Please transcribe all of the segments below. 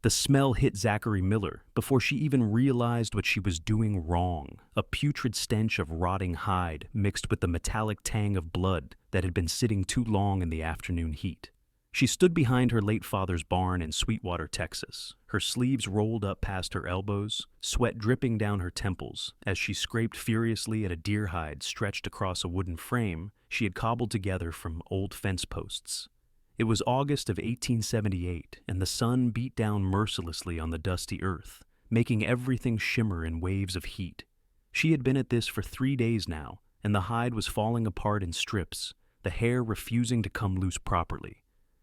The smell hit Zachary Miller before she even realized what she was doing wrong. A putrid stench of rotting hide mixed with the metallic tang of blood that had been sitting too long in the afternoon heat. She stood behind her late father's barn in Sweetwater, Texas, her sleeves rolled up past her elbows, sweat dripping down her temples as she scraped furiously at a deer hide stretched across a wooden frame she had cobbled together from old fence posts. It was August of 1878, and the sun beat down mercilessly on the dusty earth, making everything shimmer in waves of heat. She had been at this for 3 days now, and the hide was falling apart in strips, the hair refusing to come loose properly,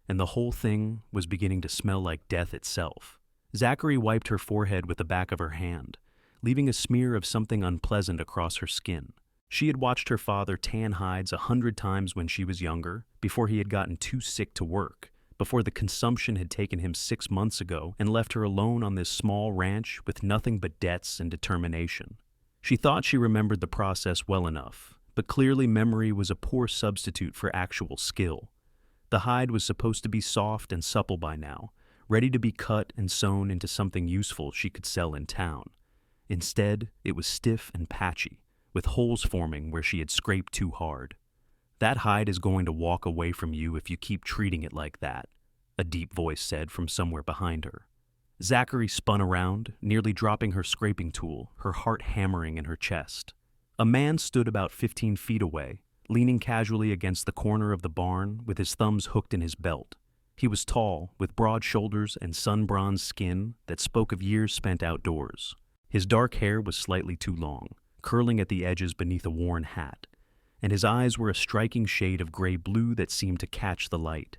and the whole thing was beginning to smell like death itself. Zachary wiped her forehead with the back of her hand, leaving a smear of something unpleasant across her skin. She had watched her father tan hides 100 times when she was younger, before he had gotten too sick to work, before the consumption had taken him 6 months ago and left her alone on this small ranch with nothing but debts and determination. She thought she remembered the process well enough, but clearly memory was a poor substitute for actual skill. The hide was supposed to be soft and supple by now, ready to be cut and sewn into something useful she could sell in town. Instead, it was stiff and patchy, with holes forming where she had scraped too hard. "That hide is going to walk away from you if you keep treating it like that," a deep voice said from somewhere behind her. Zachary spun around, nearly dropping her scraping tool, her heart hammering in her chest. A man stood about 15 feet away, leaning casually against the corner of the barn with his thumbs hooked in his belt. He was tall, with broad shoulders and sun-bronzed skin that spoke of years spent outdoors. His dark hair was slightly too long, curling at the edges beneath a worn hat, and his eyes were a striking shade of gray-blue that seemed to catch the light.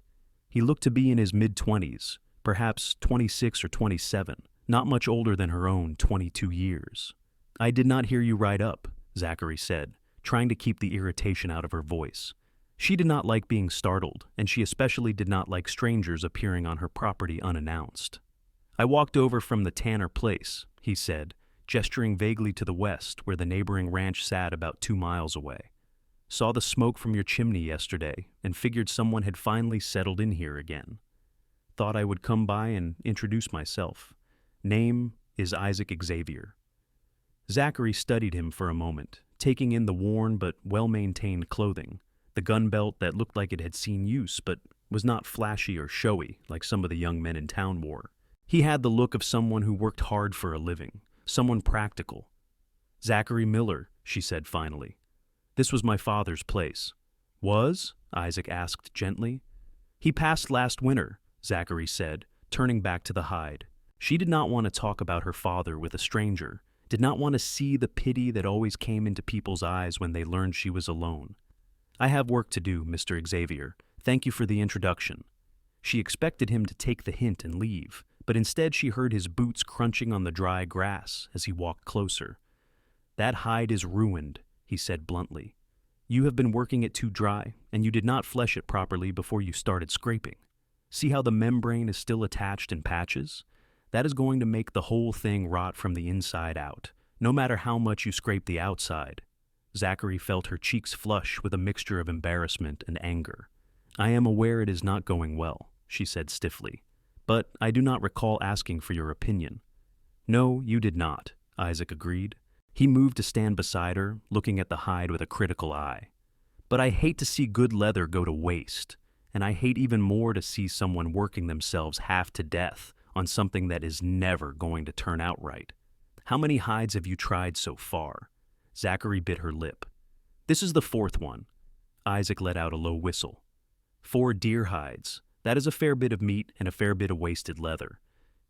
He looked to be in his mid-20s, perhaps 26 or 27, not much older than her own 22 years. "I did not hear you ride up," Zachary said, trying to keep the irritation out of her voice. She did not like being startled, and she especially did not like strangers appearing on her property unannounced. "I walked over from the Tanner place," he said, gesturing vaguely to the west where the neighboring ranch sat about 2 miles away. "Saw the smoke from your chimney yesterday and figured someone had finally settled in here again. Thought I would come by and introduce myself. Name is Isaac Xavier." Zachary studied him for a moment, taking in the worn but well-maintained clothing, the gun belt that looked like it had seen use but was not flashy or showy like some of the young men in town wore. He had the look of someone who worked hard for a living, someone practical. "Zachary Miller," she said finally. "This was my father's place." "Was?" Isaac asked gently. "He passed last winter," Zachary said, turning back to the hide. She did not want to talk about her father with a stranger, did not want to see the pity that always came into people's eyes when they learned she was alone. "I have work to do, Mr. Xavier. Thank you for the introduction." She expected him to take the hint and leave, but instead she heard his boots crunching on the dry grass as he walked closer. "That hide is ruined," he said bluntly. "You have been working it too dry, and you did not flesh it properly before you started scraping. See how the membrane is still attached in patches? That is going to make the whole thing rot from the inside out, no matter how much you scrape the outside." Zachary felt her cheeks flush with a mixture of embarrassment and anger. "I am aware it is not going well," she said stiffly, "but I do not recall asking for your opinion." "No, you did not," Isaac agreed. He moved to stand beside her, looking at the hide with a critical eye. "But I hate to see good leather go to waste, and I hate even more to see someone working themselves half to death on something that is never going to turn out right. How many hides have you tried so far?" Zachary bit her lip. "This is the 4th one." Isaac let out a low whistle. 4 deer hides. That is a fair bit of meat and a fair bit of wasted leather.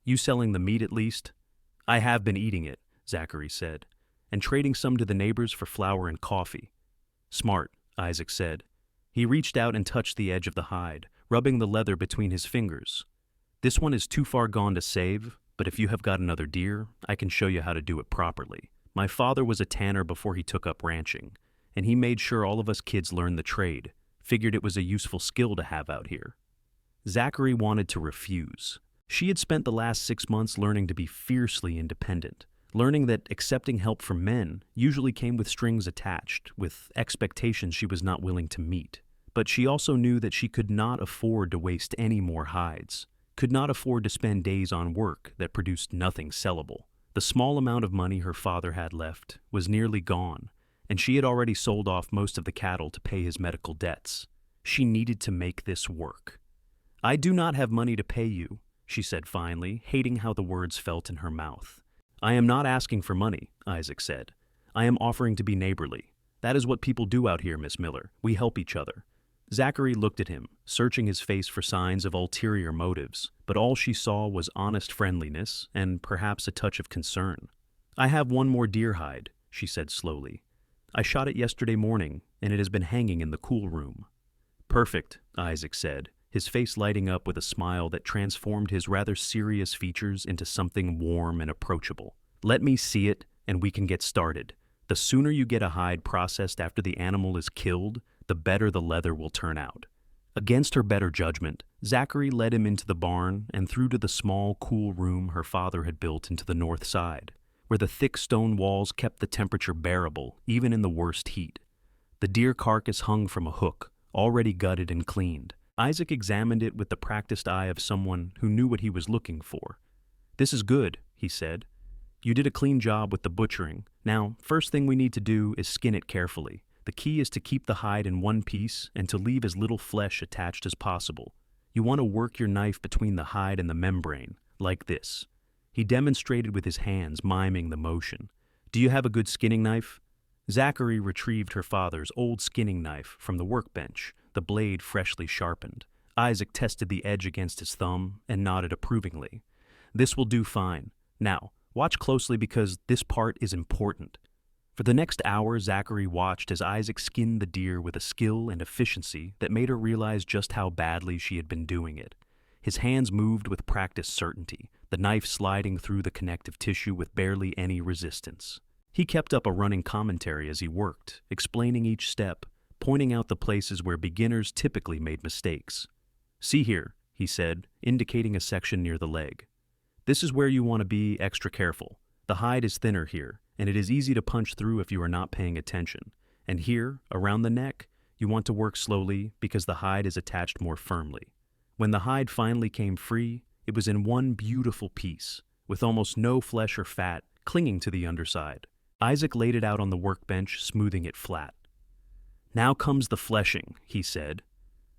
You selling the meat at least?" "I have been eating it," Zachary said, "and trading some to the neighbors for flour and coffee." "Smart," Isaac said. He reached out and touched the edge of the hide, rubbing the leather between his fingers. "This one is too far gone to save, but if you have got another deer, I can show you how to do it properly. My father was a tanner before he took up ranching, and he made sure all of us kids learned the trade, figured it was a useful skill to have out here." Zachary wanted to refuse. She had spent the last 6 months learning to be fiercely independent, learning that accepting help from men usually came with strings attached, with expectations she was not willing to meet. But she also knew that she could not afford to waste any more hides. could not afford to spend days on work that produced nothing sellable. The small amount of money her father had left was nearly gone, and she had already sold off most of the cattle to pay his medical debts. She needed to make this work. "I do not have money to pay you," she said finally, hating how the words felt in her mouth. "I am not asking for money," Isaac said. "I am offering to be neighborly. That is what people do out here, Miss Miller. We help each other." Zachary looked at him, searching his face for signs of ulterior motives, but all she saw was honest friendliness and perhaps a touch of concern. "I have one more deer hide," she said slowly. "I shot it yesterday morning, and it has been hanging in the cool room." "Perfect," Isaac said, his face lighting up with a smile that transformed his rather serious features into something warm and approachable. "Let me see it, and we can get started. The sooner you get a hide processed after the animal is killed, the better the leather will turn out." Against her better judgment, Zachary led him into the barn and through to the small, cool room her father had built into the north side, where the thick stone walls kept the temperature bearable even in the worst heat. The deer carcass hung from a hook, already gutted and cleaned. Isaac examined it with the practiced eye of someone who knew what he was looking for. "This is good," he said. "You did a clean job with the butchering. Now, first thing we need to do is skin it carefully. The key is to keep the hide in one piece and to leave as little flesh attached as possible. You want to work your knife between the hide and the membrane, like this." He demonstrated with his hands, miming the motion. "Do you have a good skinning knife?" Zachary retrieved her father's old skinning knife from the workbench, the blade freshly sharpened. Isaac tested the edge against his thumb and nodded approvingly. "This will do fine. Now, watch closely because this part is important." For the next hour, Zachary watched as Isaac skinned the deer with a skill and efficiency that made her realize just how badly she had been doing it. His hands moved with practiced certainty, the knife sliding through the connective tissue with barely any resistance. He kept up a running commentary as he worked, explaining each step, pointing out the places where beginners typically made mistakes. "See here," he said, indicating a section near the leg. "This is where you want to be extra careful. The hide is thinner here, and it is easy to punch through if you are not paying attention. And here, around the neck, you want to work slowly because the hide is attached more firmly." When the hide finally came free, it was in one beautiful piece, with almost no flesh or fat clinging to the underside. Isaac laid it out on the workbench, smoothing it flat. "Now comes the fleshing," he said.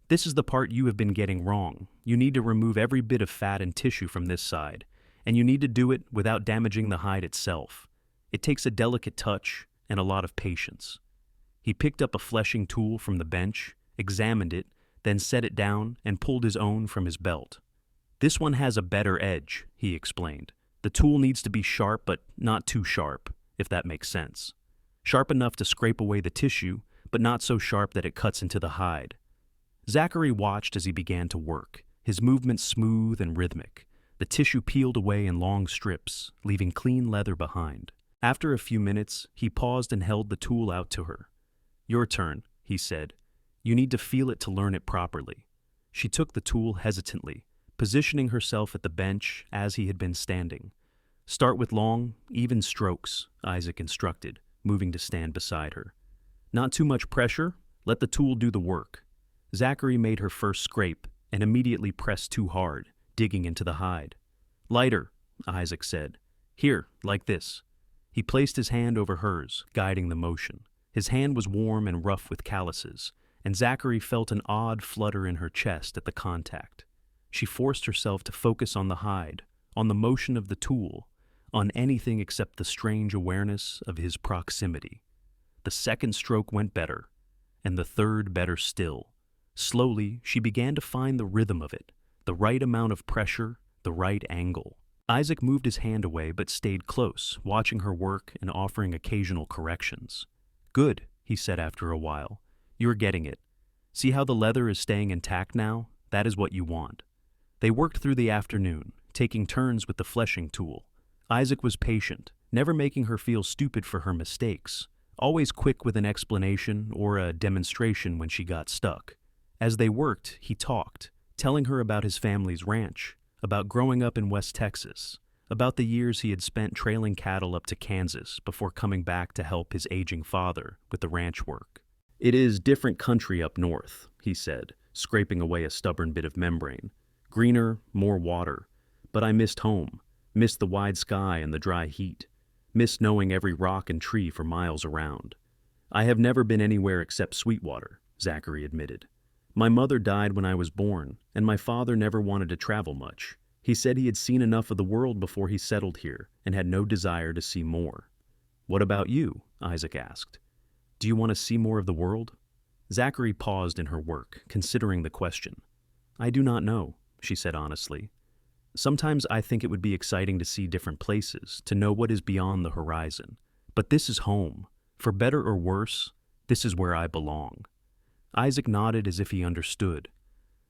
"This is the part you have been getting wrong. You need to remove every bit of fat and tissue from this side, and you need to do it without damaging the hide itself. It takes a delicate touch and a lot of patience." He picked up a fleshing tool from the bench, examined it, then set it down and pulled his own from his belt. "This one has a better edge," he explained. "The tool needs to be sharp, but not too sharp, if that makes sense. Sharp enough to scrape away the tissue, but not so sharp that it cuts into the hide." Zachary watched as he began to work, his movements smooth and rhythmic. The tissue peeled away in long strips, leaving clean leather behind. After a few minutes, he paused and held the tool out to her. "Your turn," he said. "You need to feel it to learn it properly." She took the tool hesitantly, positioning herself at the bench as he had been standing. "Start with long, even strokes," Isaac instructed, moving to stand beside her. "Not too much pressure. Let the tool do the work." Zachary made her first scrape and immediately pressed too hard, digging into the hide. "Lighter," Isaac said. "Here, like this." He placed his hand over hers, guiding the motion. His hand was warm and rough with calluses, and Zachary felt an odd flutter in her chest at the contact. She forced herself to focus on the hide, on the motion of the tool, on anything except the strange awareness of his proximity. The second stroke went better, and the third better still. Slowly, she began to find the rhythm of it, the right amount of pressure, the right angle. Isaac moved his hand away but stayed close, watching her work and offering occasional corrections. "Good," he said after a while. "You're getting it. See how the leather is staying intact now? That is what you want." They worked through the afternoon, taking turns with the fleshing tool. Isaac was patient, never making her feel stupid for her mistakes, always quick with an explanation or a demonstration when she got stuck. As they worked, he talked, telling her about his family's ranch, about growing up in West Texas, about the years he had spent trailing cattle up to Kansas before coming back to help his aging father with the ranch work. "It is different country up north," he said, scraping away a stubborn bit of membrane. Greener, more water. But I missed home, missed the wide sky and the dry heat, missed knowing every rock and tree for miles around. I have never been anywhere except Sweetwater, Zachary admitted. My mother died when I was born, and my father never wanted to travel much. He said he had seen enough of the world before he settled here and had no desire to see more. What about you? Isaac asked. Do you want to see more of the world? Zachary paused in her work, considering the question. I do not know, she said honestly. Sometimes I think it would be exciting to see different places, to know what is beyond the horizon. But this is home. For better or worse, this is where I belong. Isaac nodded as if he understood.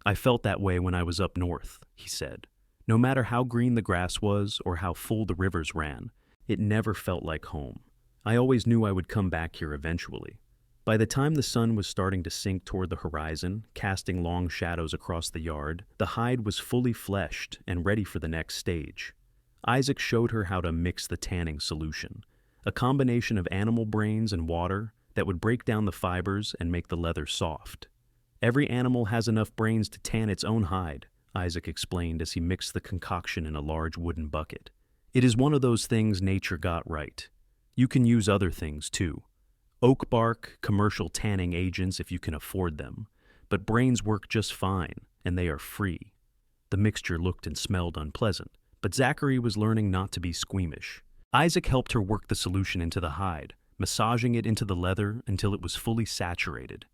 I felt that way when I was up north, he said. No matter how green the grass was or how full the rivers ran, it never felt like home. I always knew I would come back here eventually. By the time the sun was starting to sink toward the horizon, casting long shadows across the yard, the hide was fully fleshed and ready for the next stage. Isaac showed her how to mix the tanning solution, a combination of animal brains and water that would break down the fibers and make the leather soft. Every animal has enough brains to tan its own hide, Isaac explained as he mixed the concoction in a large wooden bucket. It is one of those things nature got right. You can use other things too. Oak bark, commercial tanning agents if you can afford them, but brains work just fine, and they are free. The mixture looked and smelled unpleasant, but Zachary was learning not to be squeamish. Isaac helped her work the solution into the hide, massaging it into the leather until it was fully saturated.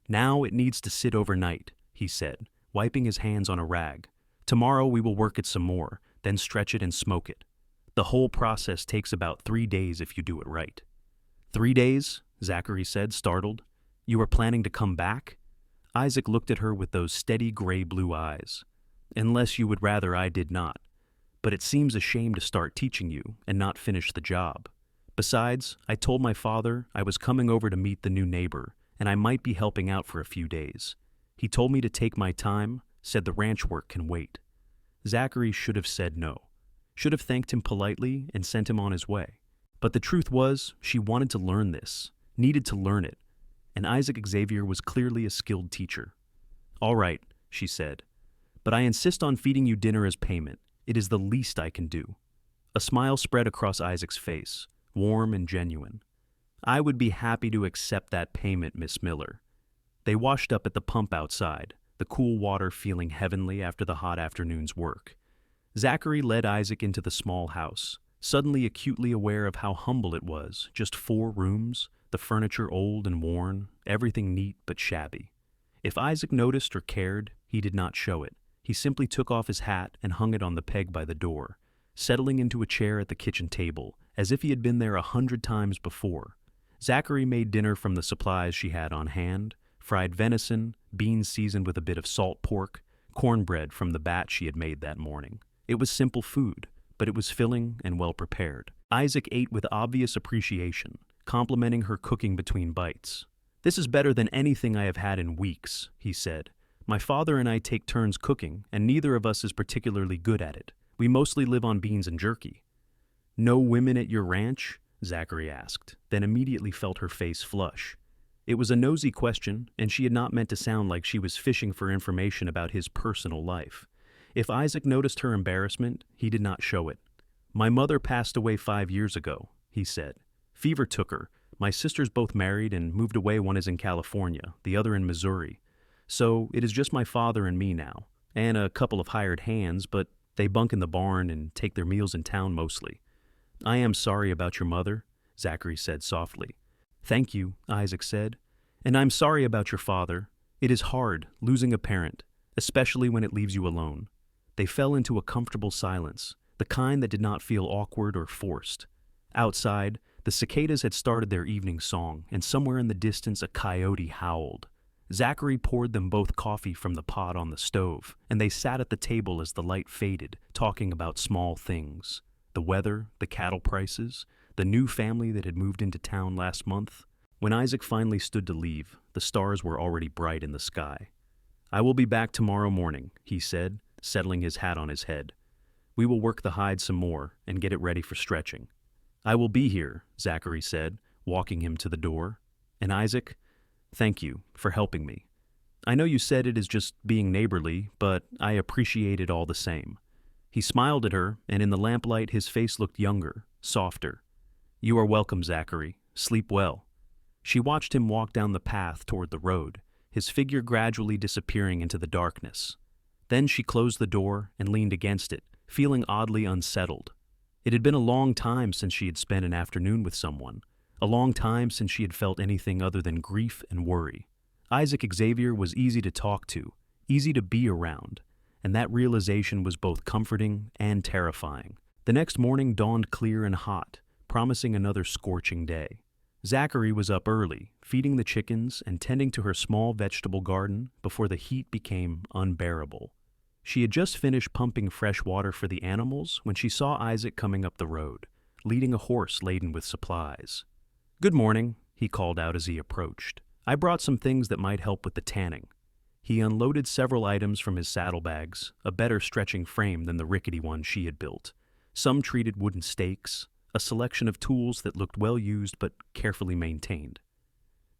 Now it needs to sit overnight, he said, wiping his hands on a rag. Tomorrow we will work it some more, then stretch it and smoke it. The whole process takes about 3 days if you do it right. 3 days? Zachary said, startled. You are planning to come back? Isaac looked at her with those steady gray-blue eyes. Unless you would rather I did not. But it seems a shame to start teaching you and not finish the job. Besides, I told my father I was coming over to meet the new neighbor, and I might be helping out for a few days. He told me to take my time, said the ranch work can wait. Zachary should have said no, should have thanked him politely and sent him on his way. But the truth was, she wanted to learn this, needed to learn it, and Isaac Xavier was clearly a skilled teacher. All right, she said, but I insist on feeding you dinner as payment. It is the least I can do. A smile spread across Isaac's face, warm and genuine. I would be happy to accept that payment, Miss Miller. They washed up at the pump outside, the cool water feeling heavenly after the hot afternoon's work. Zachary led Isaac into the small house, suddenly acutely aware of how humble it was, just 4 rooms, the furniture old and worn, everything neat but shabby. If Isaac noticed or cared, he did not show it. He simply took off his hat and hung it on the peg by the door, settling into a chair at the kitchen table, as if he had been there 100 times before. Zachary made dinner from the supplies she had on hand, fried venison, beans seasoned with a bit of salt pork, cornbread from the batch she had made that morning. It was simple food, but it was filling and well prepared. Isaac ate with obvious appreciation, complimenting her cooking between bites. This is better than anything I have had in weeks, he said. My father and I take turns cooking, and neither of us is particularly good at it. We mostly live on beans and jerky. No women at your ranch? Zachary asked, then immediately felt her face flush. It was a nosy question, and she had not meant to sound like she was fishing for information about his personal life. If Isaac noticed her embarrassment, he did not show it. My mother passed away 5 years ago, he said. Fever took her. My sisters both married and moved away. One is in California, the other in Missouri. So it is just my father and me now, and a couple of hired hands, but they bunk in the barn and take their meals in town mostly. I am sorry about your mother, Zachary said softly. Thank you, Isaac said. And I'm sorry about your father. It is hard, losing a parent, especially when it leaves you alone. They fell into a comfortable silence, the kind that did not feel awkward or forced. Outside, the cicadas had started their evening song, and somewhere in the distance a coyote howled. Zachary poured them both coffee from the pot on the stove, and they sat at the table as the light faded, talking about small things. The weather, the cattle prices, the new family that had moved into town last month. When Isaac finally stood to leave, the stars were already bright in the sky. I will be back tomorrow morning, he said, settling his hat on his head. We will work the hide some more and get it ready for stretching. I will be here, Zachary said, walking him to the door. And Isaac, thank you for helping me. I know you said it is just being neighborly, but I appreciate it all the same." He smiled at her, and in the lamplight his face looked younger, softer. "You are welcome, Zachary. Sleep well." She watched him walk down the path toward the road, his figure gradually disappearing into the darkness. Then she closed the door and leaned against it, feeling oddly unsettled. It had been a long time since she had spent an afternoon with someone, a long time since she had felt anything other than grief and worry. Isaac Xavier was easy to talk to, easy to be around, and that realization was both comforting and terrifying. The next morning dawned clear and hot, promising another scorching day. Zachary was up early, feeding the chickens and tending to her small vegetable garden before the heat became unbearable. She had just finished pumping fresh water for the animals when she saw Isaac coming up the road, leading a horse laden with supplies. "Good morning," he called out as he approached. "I brought some things that might help with the tanning." He unloaded several items from his saddlebags, a better stretching frame than the rickety one she had built, some treated wooden stakes, a selection of tools that looked well used but carefully maintained.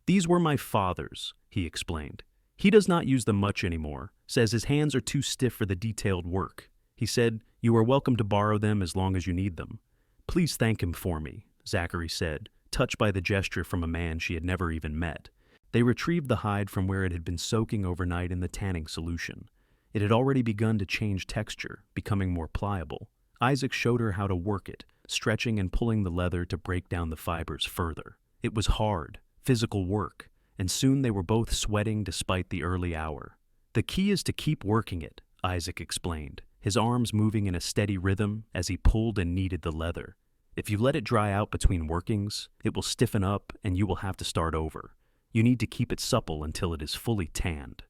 "These were my father's," he explained. "He does not use them much anymore, says his hands are too stiff for the detailed work. He said, you are welcome to borrow them as long as you need them." "Please thank him for me," Zachary said, touched by the gesture from a man she had never even met. They retrieved the hide from where it had been soaking overnight in the tanning solution. It had already begun to change texture, becoming more pliable. Isaac showed her how to work it, stretching and pulling the leather to break down the fibers further. It was hard, physical work, and soon they were both sweating despite the early hour. "The key is to keep working it," Isaac explained, his arms moving in a steady rhythm as he pulled and kneaded the leather. "If you let it dry out between workings, it will stiffen up and you will have to start over. You need to keep it supple until it is fully tanned."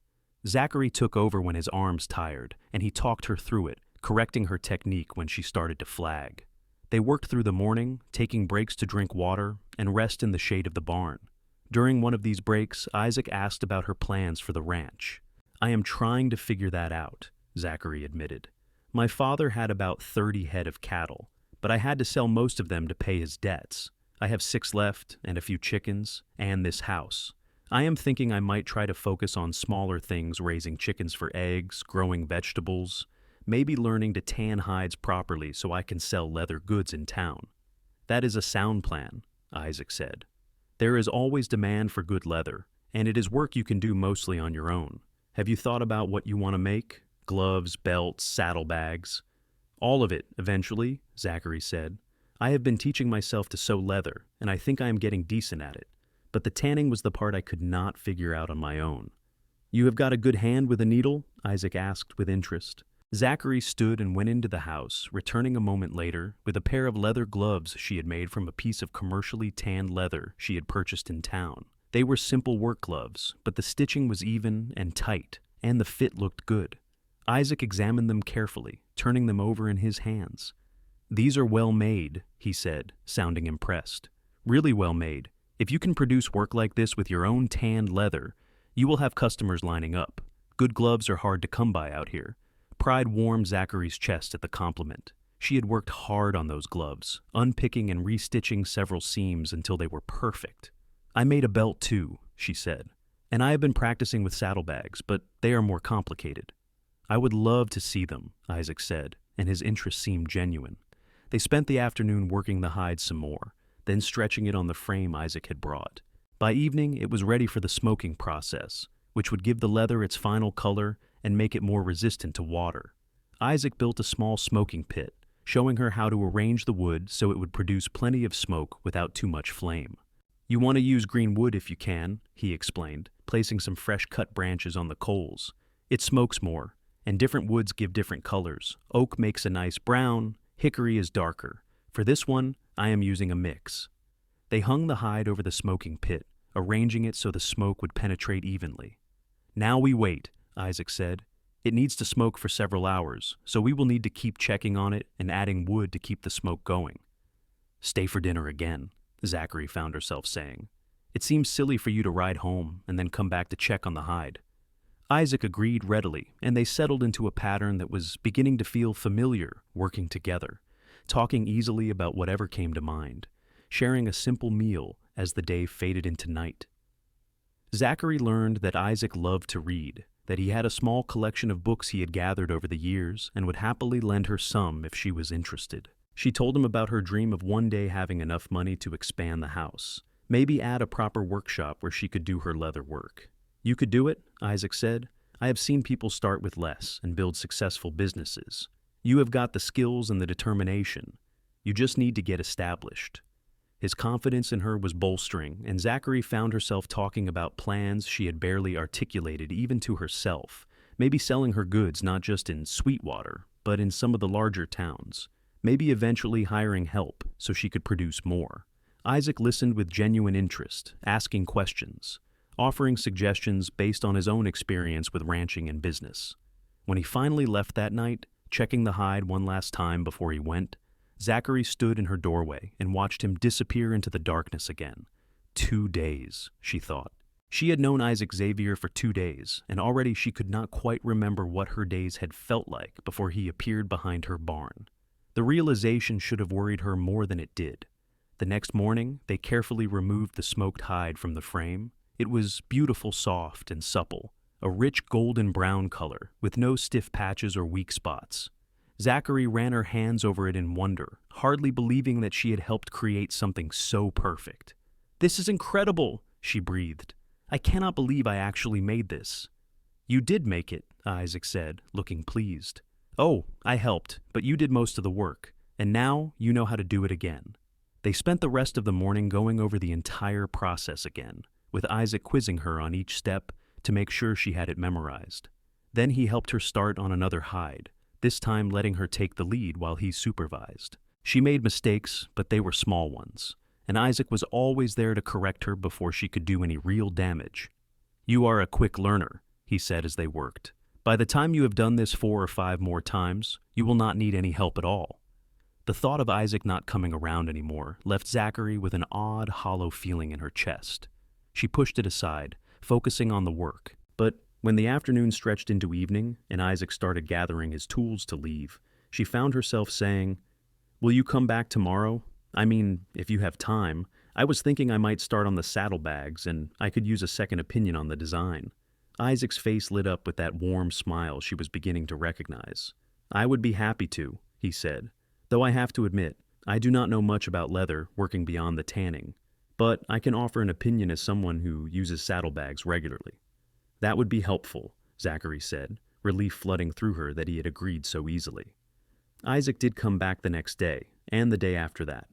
Zachary took over when his arms tired, and he talked her through it, correcting her technique when she started to flag. They worked through the morning, taking breaks to drink water and rest in the shade of the barn. During one of these breaks, Isaac asked about her plans for the ranch. "I am trying to figure that out," Zachary admitted. "My father had about 30 head of cattle, but I had to sell most of them to pay his debts. I have 6 left, and a few chickens, and this house. I am thinking I might try to focus on smaller things, raising chickens for eggs, growing vegetables, maybe learning to tan hides properly so I can sell leather goods in town." "That is a sound plan," Isaac said. "There is always demand for good leather, and it is work you can do mostly on your own. Have you thought about what you want to make? Gloves, belts, saddlebags?" "All of it, eventually," Zachary said. "I have been teaching myself to sew leather, and I think I am getting decent at it. But the tanning was the part I could not figure out on my own." "You have got a good hand with a needle?" Isaac asked with interest. Zachary stood and went into the house, returning a moment later with a pair of leather gloves she had made from a piece of commercially tanned leather she had purchased in town. They were simple work gloves, but the stitching was even and tight, and the fit looked good. Isaac examined them carefully, turning them over in his hands. "These are well made," he said, sounding impressed. "Really well made. If you can produce work like this with your own tanned leather, you will have customers lining up. Good gloves are hard to come by out here." Pride warmed Zachary's chest at the compliment. She had worked hard on those gloves, unpicking and restitching several seams until they were perfect. "I made a belt too," she said, "and I have been practicing with saddlebags, but they are more complicated." "I would love to see them," Isaac said, and his interest seemed genuine. They spent the afternoon working the hide some more, then stretching it on the frame Isaac had brought. By evening, it was ready for the smoking process, which would give the leather its final color and make it more resistant to water. Isaac built a small smoking pit, showing her how to arrange the wood so it would produce plenty of smoke without too much flame. "You want to use green wood if you can," he explained, placing some fresh cut branches on the coals. "It smokes more, and different woods give different colors. Oak makes a nice brown, hickory is darker. For this one, I am using a mix." They hung the hide over the smoking pit, arranging it so the smoke would penetrate evenly. "Now we wait," Isaac said. "It needs to smoke for several hours, so we will need to keep checking on it and adding wood to keep the smoke going." "Stay for dinner again," Zachary found herself saying. "It seems silly for you to ride home and then come back to check on the hide." Isaac agreed readily, and they settled into a pattern that was beginning to feel familiar, working together, talking easily about whatever came to mind, sharing a simple meal as the day faded into night. Zachary learned that Isaac loved to read, that he had a small collection of books he had gathered over the years and would happily lend her some if she was interested. She told him about her dream of one day having enough money to expand the house, maybe add a proper workshop where she could do her leather work. "You could do it," Isaac said. "I have seen people start with less and build successful businesses. You have got the skills and the determination. You just need to get established." His confidence in her was bolstering, and Zachary found herself talking about plans she had barely articulated even to herself, maybe selling her goods not just in Sweetwater, but in some of the larger towns, maybe eventually hiring help so she could produce more. Isaac listened with genuine interest, asking questions, offering suggestions based on his own experience with ranching and business. When he finally left that night, checking the hide one last time before he went, Zachary stood in her doorway and watched him disappear into the darkness again. 2 days, she thought. She had known Isaac Xavier for 2 days, and already she could not quite remember what her days had felt like before he appeared behind her barn. The realization should have worried her more than it did. The next morning, they carefully removed the smoked hide from the frame. It was beautiful, soft, and supple, a rich golden brown color with no stiff patches or weak spots. Zachary ran her hands over it in wonder, hardly believing that she had helped create something so perfect. "This is incredible," she breathed. "I cannot believe I actually made this." "You did make it," Isaac said, looking pleased. "Oh, I helped, but you did most of the work, and now you know how to do it again." They spent the rest of the morning going over the entire process again, with Isaac quizzing her on each step to make sure she had it memorized. Then he helped her start on another hide, this time letting her take the lead while he supervised. She made mistakes, but they were small ones, and Isaac was always there to correct her before she could do any real damage. "You are a quick learner," he said as they worked. "By the time you have done this 4 or 5 more times, you will not need any help at all." The thought of Isaac not coming around anymore left Zachary with an odd, hollow feeling in her chest. She pushed it aside, focusing on the work, but when the afternoon stretched into evening and Isaac started gathering his tools to leave, she found herself saying, "Will you come back tomorrow? I mean, if you have time. I was thinking I might start on the saddlebags and I could use a second opinion on the design." Isaac's face lit up with that warm smile she was beginning to recognize. "I would be happy to," he said, "though I have to admit, I do not know much about leather working beyond the tanning, but I can offer an opinion as someone who uses saddlebags regularly." "That would be helpful," Zachary said, relief flooding through her that he had agreed so easily. Isaac did come back the next day, and the day after that.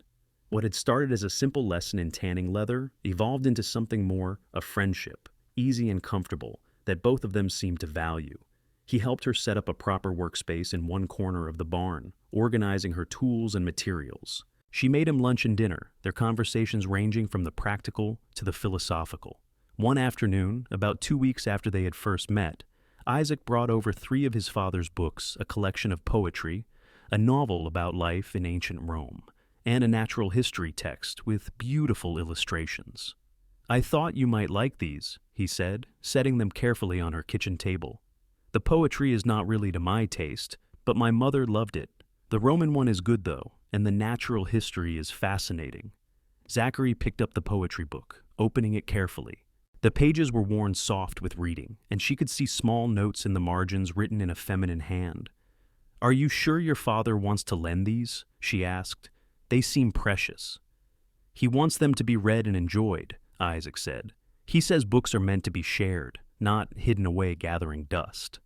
What had started as a simple lesson in tanning leather evolved into something more, a friendship, easy and comfortable, that both of them seemed to value. He helped her set up a proper workspace in one corner of the barn, organizing her tools and materials. She made him lunch and dinner, their conversations ranging from the practical to the philosophical. One afternoon, about 2 weeks after they had first met, Isaac brought over 3 of his father's books, a collection of poetry, a novel about life in ancient Rome, and a natural history text with beautiful illustrations. "I thought you might like these," he said, setting them carefully on her kitchen table. "The poetry is not really to my taste, but my mother loved it. The Roman one is good, though, and the natural history is fascinating." Zachary picked up the poetry book, opening it carefully. The pages were worn soft with reading, and she could see small notes in the margins written in a feminine hand. "Are you sure your father wants to lend these?" she asked. "They seem precious." "He wants them to be read and enjoyed," Isaac said. "He says books are meant to be shared, not hidden away gathering dust."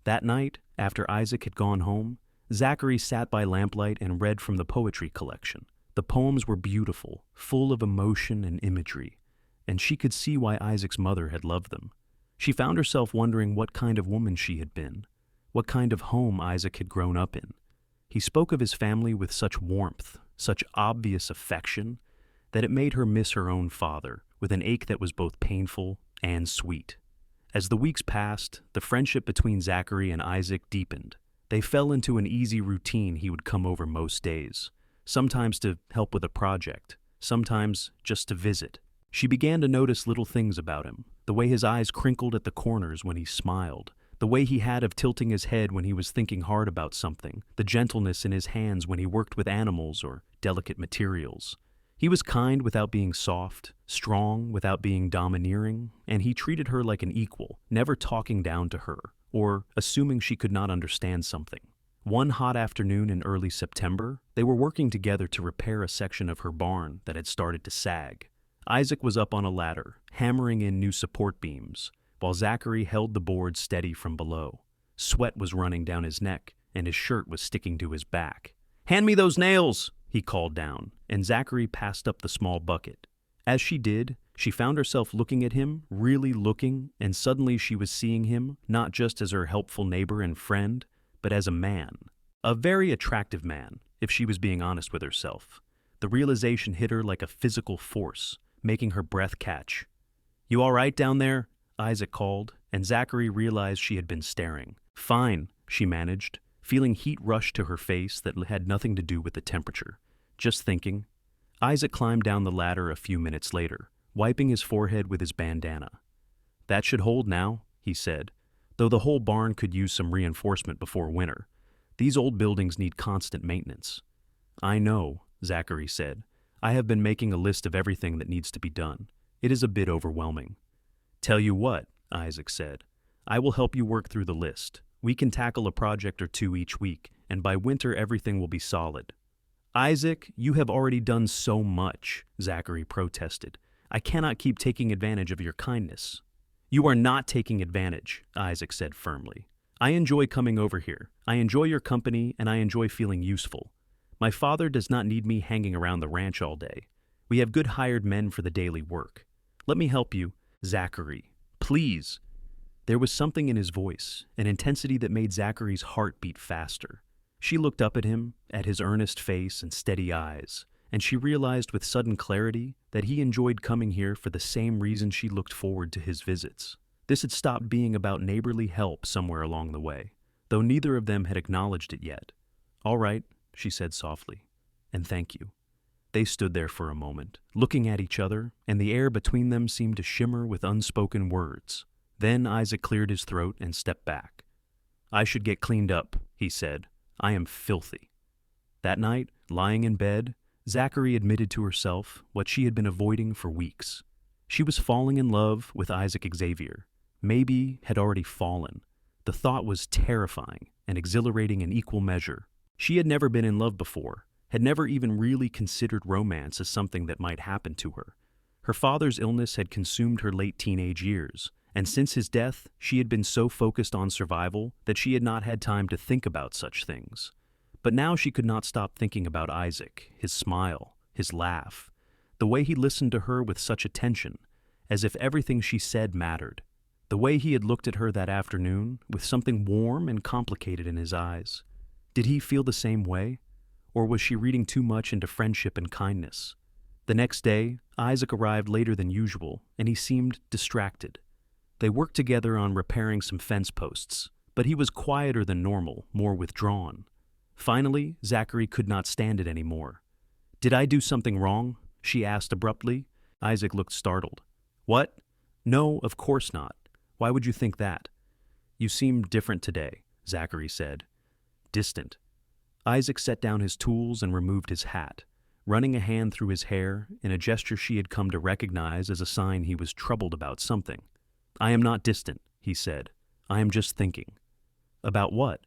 That night, after Isaac had gone home, Zachary sat by lamplight and read from the poetry collection. The poems were beautiful, full of emotion and imagery, and she could see why Isaac's mother had loved them. She found herself wondering what kind of woman she had been, what kind of home Isaac had grown up in. He spoke of his family with such warmth, such obvious affection, that it made her miss her own father, with an ache that was both painful and sweet. As the weeks passed, the friendship between Zachary and Isaac deepened. They fell into an easy routine. He would come over most days, sometimes to help with a project, sometimes just to visit. She began to notice little things about him, the way his eyes crinkled at the corners when he smiled, the way he had of tilting his head when he was thinking hard about something, the gentleness in his hands when he worked with animals or delicate materials. He was kind without being soft, strong without being domineering, and he treated her like an equal, never talking down to her or assuming she could not understand something. One hot afternoon in early September, they were working together to repair a section of her barn that had started to sag. Isaac was up on a ladder, hammering in new support beams, while Zachary held the board steady from below. Sweat was running down his neck, and his shirt was sticking to his back. "Hand me those nails!" he called down, and Zachary passed up the small bucket. As she did, she found herself looking at him, really looking, and suddenly she was seeing him not just as her helpful neighbor and friend, but as a man. A very attractive man, if she was being honest with herself. The realization hit her like a physical force, making her breath catch. "You all right down there?" Isaac called, and Zachary realized she had been staring. "Fine," she managed, feeling heat rush to her face that had nothing to do with the temperature. Just thinking. Isaac climbed down the ladder a few minutes later, wiping his forehead with his bandana. "That should hold now," he said, though the whole barn could use some reinforcement before winter. These old buildings need constant maintenance. "I know," Zachary said. "I have been making a list of everything that needs to be done. It is a bit overwhelming." "Tell you what," Isaac said. "I will help you work through the list. We can tackle a project or two each week, and by winter everything will be solid." "Isaac, you have already done so much," Zachary protested. "I cannot keep taking advantage of your kindness." "You are not taking advantage," Isaac said firmly. "I enjoy coming over here. I enjoy your company, and I enjoy feeling useful. My father does not need me hanging around the ranch all day. We have good hired men for the daily work. Let me help you, Zachary. Please." There was something in his voice, an intensity that made Zachary's heart beat faster. She looked up at him, at his earnest face and steady eyes, and she realized with sudden clarity that he enjoyed coming here for the same reason she looked forward to his visits. This had stopped being about neighborly help somewhere along the way, though neither of them had acknowledged it yet. "All right," she said softly, "and thank you." They stood there for a moment, looking at each other, and the air between them seemed to shimmer with unspoken words. Then Isaac cleared his throat and stepped back. "I should get cleaned up," he said. "I am filthy." That night, lying in bed, Zachary admitted to herself what she had been avoiding for weeks. She was falling in love with Isaac Xavier. Maybe had already fallen. The thought was terrifying and exhilarating in equal measure. She had never been in love before, had never even really considered romance as something that might happen to her. Her father's illness had consumed her late teenage years, and since his death, she had been so focused on survival that she had not had time to think about such things. But now she could not stop thinking about Isaac, his smile, his laugh, the way he listened to her with such attention, as if everything she said mattered, the way he had looked at her that afternoon with something warm and complicated in his eyes. Did he feel the same way? Or was she reading too much into friendship and kindness? The next day, Isaac arrived later than usual, and he seemed distracted. They worked together on repairing some fence posts, but he was quieter than normal, more withdrawn. Finally, Zachary could not stand it anymore. "Did I do something wrong?" she asked abruptly. Isaac looked startled. "What? No, of course not. Why would you think that?" "You seem different today," Zachary said. Distant. Isaac set down his tools and removed his hat, running a hand through his hair in a gesture she had come to recognize as a sign he was troubled about something. "I am not distant," he said. "I am just thinking." "About what?"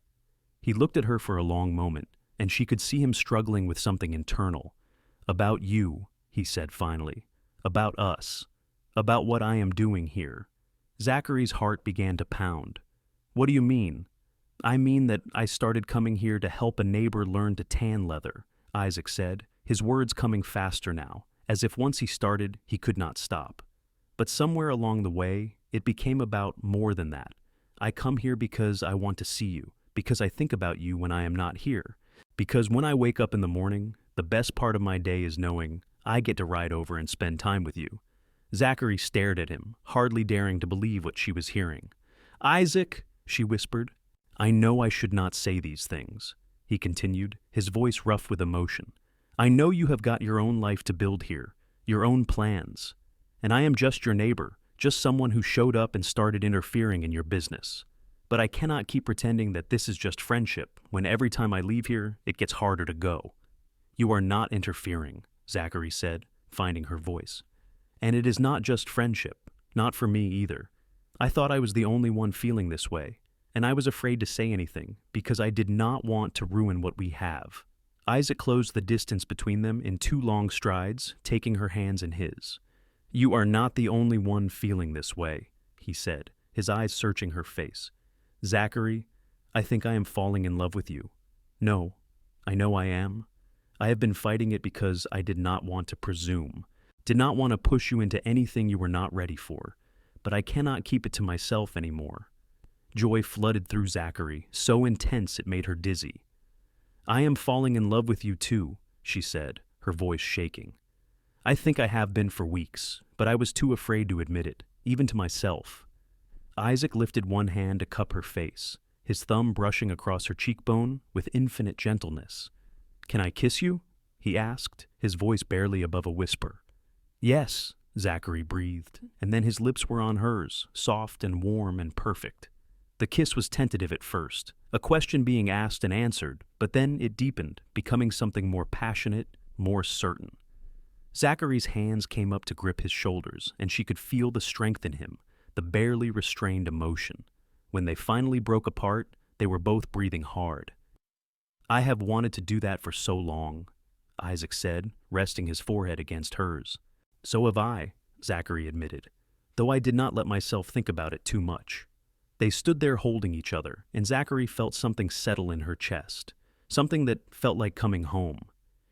He looked at her for a long moment, and she could see him struggling with something internal. "About you," he said finally. "About us. About what I am doing here." Zachary's heart began to pound. "What do you mean?" "I mean that I started coming here to help a neighbor learn to tan leather," Isaac said, his words coming faster now, as if once he started, he could not stop. "But somewhere along the way, it became about more than that. I come here because I want to see you, because I think about you when I am not here, because when I wake up in the morning, the best part of my day is knowing I get to ride over and spend time with you." Zachary stared at him, hardly daring to believe what she was hearing. "Isaac," she whispered. "I know I should not say these things," he continued, his voice rough with emotion. "I know you have got your own life to build here, your own plans. And I am just your neighbor, just someone who showed up and started interfering in your business. But I cannot keep pretending that this is just friendship when every time I leave here, it gets harder to go." "You are not interfering," Zachary said, finding her voice. "And it is not just friendship, not for me either. I thought I was the only one feeling this way, and I was afraid to say anything because I did not want to ruin what we have." Isaac closed the distance between them in 2 long strides, taking her hands in his. "You are not the only one feeling this way," he said, his eyes searching her face. "Zachary, I think I am falling in love with you. No, I know I am. I have been fighting it because I did not want to presume, did not want to push you into anything you were not ready for, but I cannot keep it to myself anymore." Joy flooded through Zachary, so intense it made her dizzy. "I am falling in love with you too," she said, her voice shaking. "I think I have been for weeks, but I was too afraid to admit it, even to myself." Isaac lifted one hand to cup her face, his thumb brushing across her cheekbone with infinite gentleness. "Can I kiss you?" he asked, his voice barely above a whisper. "Yes," Zachary breathed, and then his lips were on hers, soft and warm and perfect. The kiss was tentative at first, a question being asked and answered, but then it deepened, becoming something more passionate, more certain. Zachary's hands came up to grip his shoulders, and she could feel the strength in him, the barely restrained emotion. When they finally broke apart, they were both breathing hard. "I have wanted to do that for so long," Isaac said, resting his forehead against hers. "So have I," Zachary admitted, though I did not let myself think about it too much. They stood there holding each other, and Zachary felt something settle in her chest, something that felt like coming home.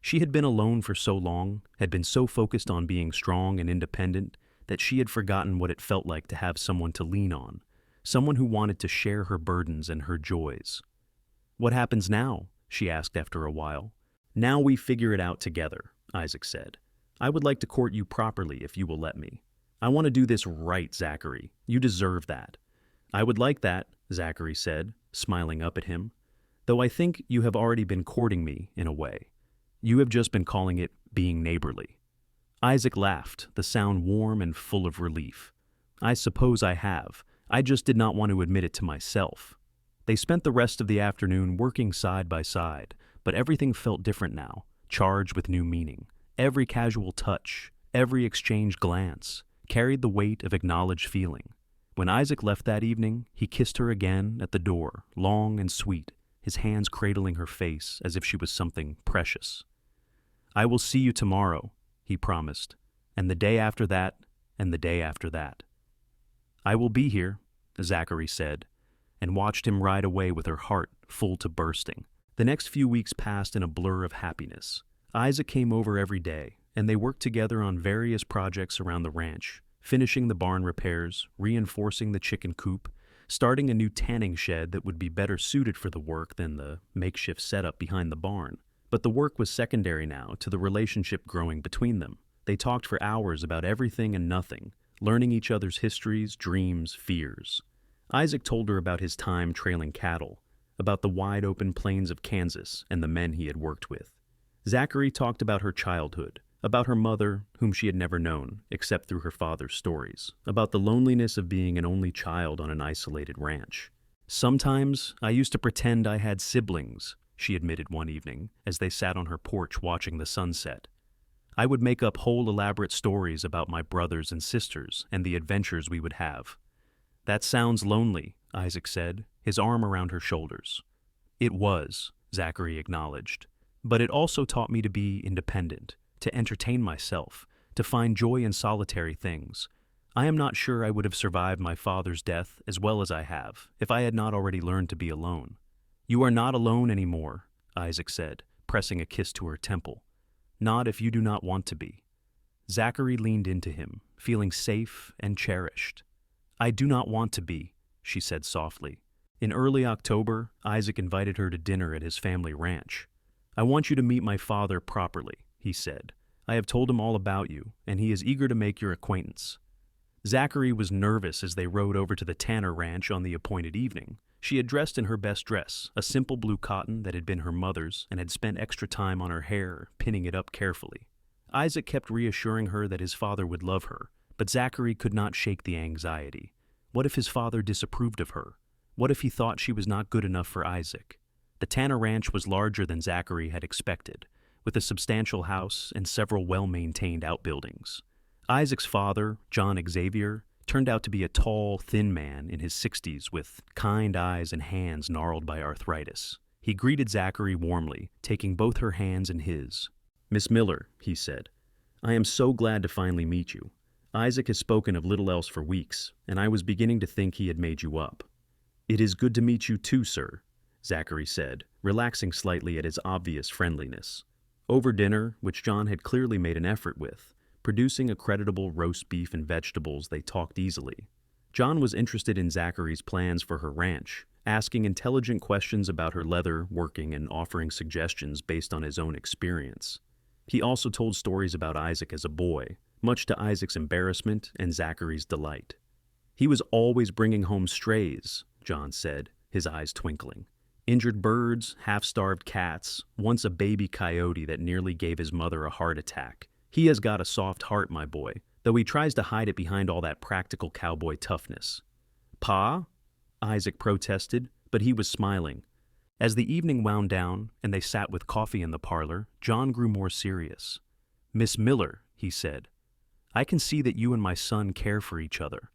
She had been alone for so long, had been so focused on being strong and independent, that she had forgotten what it felt like to have someone to lean on, someone who wanted to share her burdens and her joys. "What happens now?" she asked after a while. "Now we figure it out together," Isaac said. "I would like to court you properly if you will let me. I want to do this right, Zachary. You deserve that." "I would like that," Zachary said, smiling up at him, "though I think you have already been courting me in a way. You have just been calling it being neighborly." Isaac laughed, the sound warm and full of relief. "I suppose I have. I just did not want to admit it to myself." They spent the rest of the afternoon working side by side, but everything felt different now, charged with new meaning. Every casual touch, every exchanged glance, carried the weight of acknowledged feeling. When Isaac left that evening, he kissed her again at the door, long and sweet, his hands cradling her face as if she was something precious. "I will see you tomorrow," he promised, "and the day after that, and the day after that." "I will be here," Zachary said, and watched him ride away with her heart full to bursting. The next few weeks passed in a blur of happiness. Isaac came over every day, and they worked together on various projects around the ranch, finishing the barn repairs, reinforcing the chicken coop, starting a new tanning shed that would be better suited for the work than the makeshift setup behind the barn. But the work was secondary now to the relationship growing between them. They talked for hours about everything and nothing, learning each other's histories, dreams, fears. Isaac told her about his time trailing cattle, about the wide-open plains of Kansas and the men he had worked with. Zachary talked about her childhood, about her mother, whom she had never known, except through her father's stories, about the loneliness of being an only child on an isolated ranch. "Sometimes I used to pretend I had siblings," she admitted one evening, as they sat on her porch watching the sunset. "I would make up whole elaborate stories about my brothers and sisters and the adventures we would have." "That sounds lonely," Isaac said, his arm around her shoulders. "It was," Zachary acknowledged, "but it also taught me to be independent, to entertain myself, to find joy in solitary things. I am not sure I would have survived my father's death as well as I have if I had not already learned to be alone." "You are not alone anymore," Isaac said, pressing a kiss to her temple. "Not if you do not want to be." Zachary leaned into him, feeling safe and cherished. "I do not want to be," she said softly. In early October, Isaac invited her to dinner at his family ranch. "I want you to meet my father properly," he said. "I have told him all about you, and he is eager to make your acquaintance." Zachary was nervous as they rode over to the Tanner Ranch on the appointed evening. She had dressed in her best dress, a simple blue cotton that had been her mother's, and had spent extra time on her hair, pinning it up carefully. Isaac kept reassuring her that his father would love her, but Zachary could not shake the anxiety. What if his father disapproved of her? What if he thought she was not good enough for Isaac? The Tanner Ranch was larger than Zachary had expected, with a substantial house and several well-maintained outbuildings. Isaac's father, John Xavier, turned out to be a tall, thin man in his 60s with kind eyes and hands gnarled by arthritis. He greeted Zachary warmly, taking both her hands in his. "Miss Miller," he said, "I am so glad to finally meet you. Isaac has spoken of little else for weeks, and I was beginning to think he had made you up." "It is good to meet you too, sir," Zachary said, relaxing slightly at his obvious friendliness. Over dinner, which John had clearly made an effort with, producing a creditable roast beef and vegetables, they talked easily. John was interested in Zachary's plans for her ranch, asking intelligent questions about her leather working and offering suggestions based on his own experience. He also told stories about Isaac as a boy, much to Isaac's embarrassment and Zachary's delight. "He was always bringing home strays," John said, his eyes twinkling. "Injured birds, half-starved cats, once a baby coyote that nearly gave his mother a heart attack. He has got a soft heart, my boy, though he tries to hide it behind all that practical cowboy toughness." "Pa?" Isaac protested, but he was smiling. As the evening wound down and they sat with coffee in the parlor, John grew more serious. "Miss Miller," he said, "I can see that you and my son care for each other.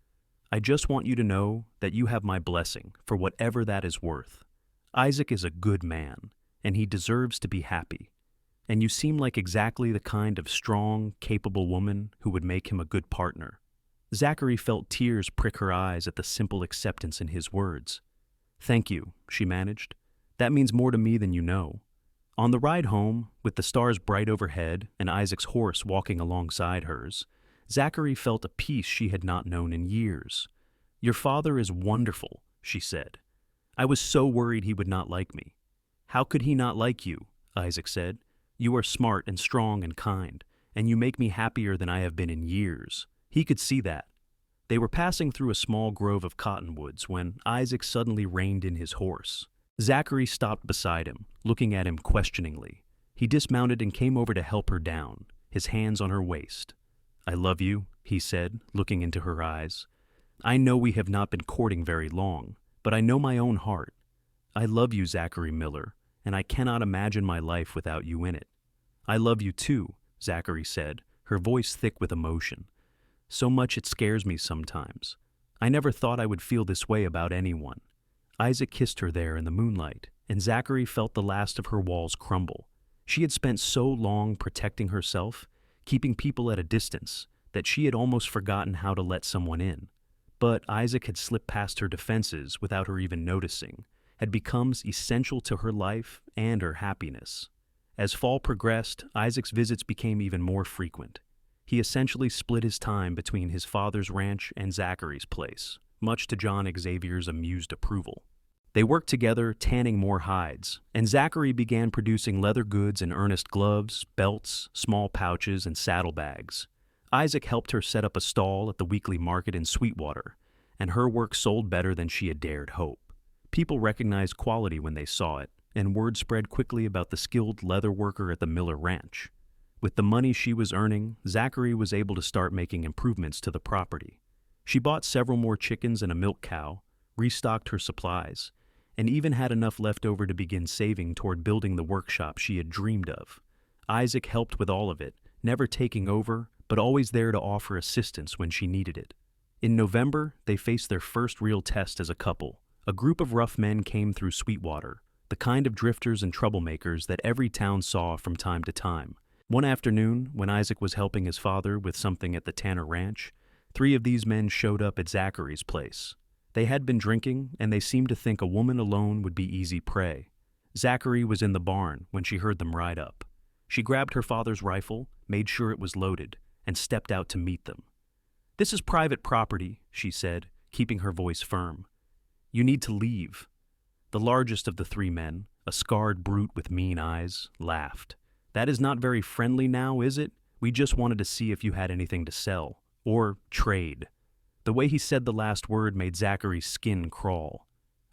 I just want you to know that you have my blessing for whatever that is worth. Isaac is a good man, and he deserves to be happy. And you seem like exactly the kind of strong, capable woman who would make him a good partner." Zachary felt tears prick her eyes at the simple acceptance in his words. "Thank you," she managed. "That means more to me than you know." On the ride home, with the stars bright overhead and Isaac's horse walking alongside hers, Zachary felt a peace she had not known in years. "Your father is wonderful," she said. "I was so worried he would not like me." "How could he not like you?" Isaac said. "You are smart and strong and kind, and you make me happier than I have been in years." He could see that. They were passing through a small grove of cottonwoods when Isaac suddenly reined in his horse. Zachary stopped beside him, looking at him questioningly. He dismounted and came over to help her down, his hands on her waist. "I love you," he said, looking into her eyes. "I know we have not been courting very long, but I know my own heart. I love you, Zachary Miller, and I cannot imagine my life without you in it." "I love you too," Zachary said, her voice thick with emotion. "So much it scares me sometimes. I never thought I would feel this way about anyone." Isaac kissed her there in the moonlight, and Zachary felt the last of her walls crumble. She had spent so long protecting herself, keeping people at a distance, that she had almost forgotten how to let someone in. But Isaac had slipped past her defenses without her even noticing, had become essential to her life and her happiness. As fall progressed, Isaac's visits became even more frequent. He essentially split his time between his father's ranch and Zachary's place, much to John Xavier's amused approval. They worked together, tanning more hides, and Zachary began producing leather goods in earnest gloves, belts, small pouches, and saddlebags. Isaac helped her set up a stall at the weekly market in Sweetwater, and her work sold better than she had dared hope. People recognized quality when they saw it, and word spread quickly about the skilled leather worker at the Miller Ranch. With the money she was earning, Zachary was able to start making improvements to the property. She bought several more chickens and a milk cow, restocked her supplies, and even had enough left over to begin saving toward building the workshop she had dreamed of. Isaac helped with all of it, never taking over, but always there to offer assistance when she needed it. In November, they faced their first real test as a couple. A group of rough men came through Sweetwater, the kind of drifters and troublemakers that every town saw from time to time. One afternoon, when Isaac was helping his father with something at the Tanner Ranch, 3 of these men showed up at Zachary's place. They had been drinking, and they seemed to think a woman alone would be easy prey. Zachary was in the barn when she heard them ride up. She grabbed her father's rifle, made sure it was loaded, and stepped out to meet them. "This is private property," she said, keeping her voice firm. "You need to leave." The largest of the 3 men, a scarred brute with mean eyes, laughed. "That is not very friendly now, is it? We just wanted to see if you had anything to sell. Or trade." The way he said the last word made Zachary's skin crawl.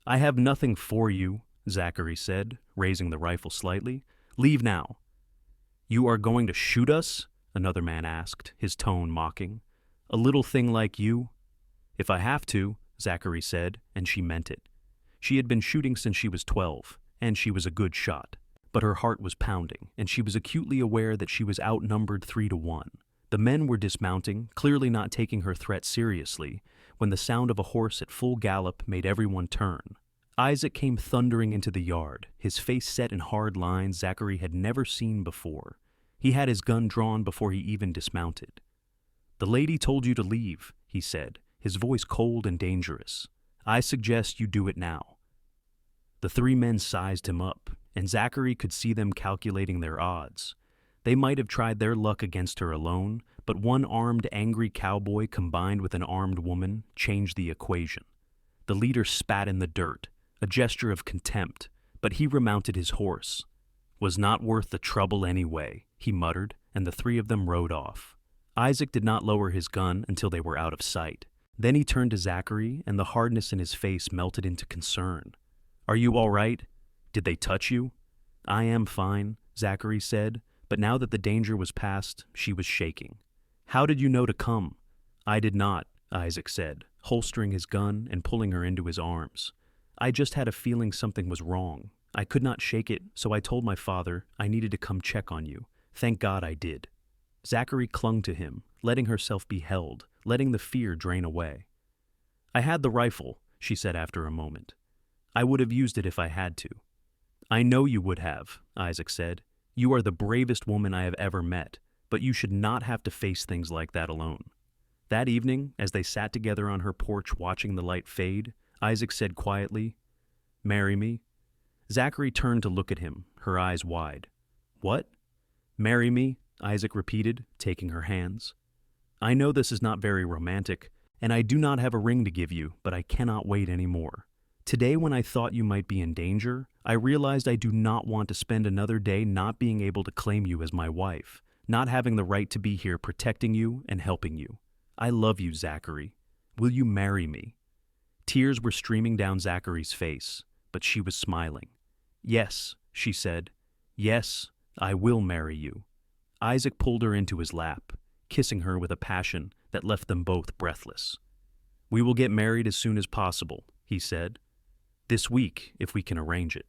"I have nothing for you," Zachary said, raising the rifle slightly. "Leave now." "You are going to shoot us?" another man asked, his tone mocking. "A little thing like you?" "If I have to," Zachary said, and she meant it. She had been shooting since she was 12, and she was a good shot. but her heart was pounding, and she was acutely aware that she was outnumbered 3-1. The men were dismounting, clearly not taking her threat seriously, when the sound of a horse at full gallop made everyone turn. Isaac came thundering into the yard, his face set in hard lines Zachary had never seen before. He had his gun drawn before he even dismounted. "The lady told you to leave," he said, his voice cold and dangerous. "I suggest you do it now." The 3 men sized him up, and Zachary could see them calculating their odds. They might have tried their luck against her alone, but one armed, angry cowboy combined with an armed woman changed the equation. The leader spat in the dirt, a gesture of contempt, but he remounted his horse. "Was not worth the trouble anyway," he muttered, and the 3 of them rode off. Isaac did not lower his gun until they were out of sight. Then he turned to Zachary, and the hardness in his face melted into concern. "Are you all right? Did they touch you?" "I am fine," Zachary said, but now that the danger was past, she was shaking. "How did you know to come?" "I did not," Isaac said, holstering his gun and pulling her into his arms. "I just had a feeling something was wrong. I could not shake it, so I told my father I needed to come check on you. Thank God I did." Zachary clung to him, letting herself be held, letting the fear drain away. "I had the rifle," she said after a moment. "I would have used it if I had to." "I know you would have," Isaac said. "You are the bravest woman I have ever met, but you should not have to face things like that alone." That evening, as they sat together on her porch watching the light fade, Isaac said quietly, "Marry me?" Zachary turned to look at him, her eyes wide. "What?" "Marry me," Isaac repeated, taking her hands. "I know this is not very romantic, and I do not have a ring to give you, but I cannot wait any more. Today, when I thought you might be in danger, I realized I do not want to spend another day not being able to claim you as my wife, not having the right to be here protecting you and helping you. I love you, Zachary. Will you marry me?" Tears were streaming down Zachary's face, but she was smiling. "Yes," she said. "Yes, I will marry you." Isaac pulled her into his lap, kissing her with a passion that left them both breathless. "We will get married as soon as possible," he said. "This week, if we can arrange it."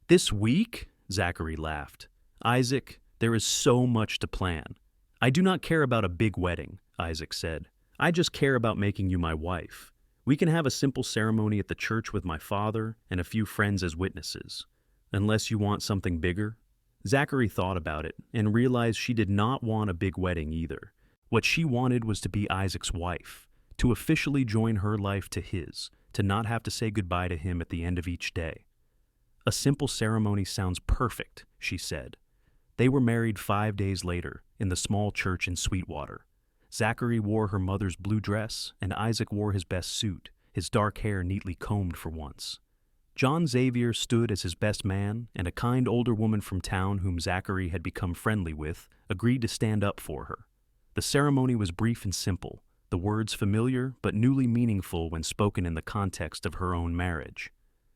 "This week?" Zachary laughed. "Isaac, there is so much to plan." "I do not care about a big wedding," Isaac said. "I just care about making you my wife. We can have a simple ceremony at the church with my father and a few friends as witnesses. Unless you want something bigger." Zachary thought about it and realized she did not want a big wedding either. What she wanted was to be Isaac's wife, to officially join her life to his, to not have to say goodbye to him at the end of each day. "A simple ceremony sounds perfect," she said. They were married 5 days later in the small church in Sweetwater. Zachary wore her mother's blue dress, and Isaac wore his best suit, his dark hair neatly combed for once. John Xavier stood as his best man, and a kind older woman from town whom Zachary had become friendly with agreed to stand up for her. The ceremony was brief and simple, the words familiar but newly meaningful when spoken in the context of her own marriage.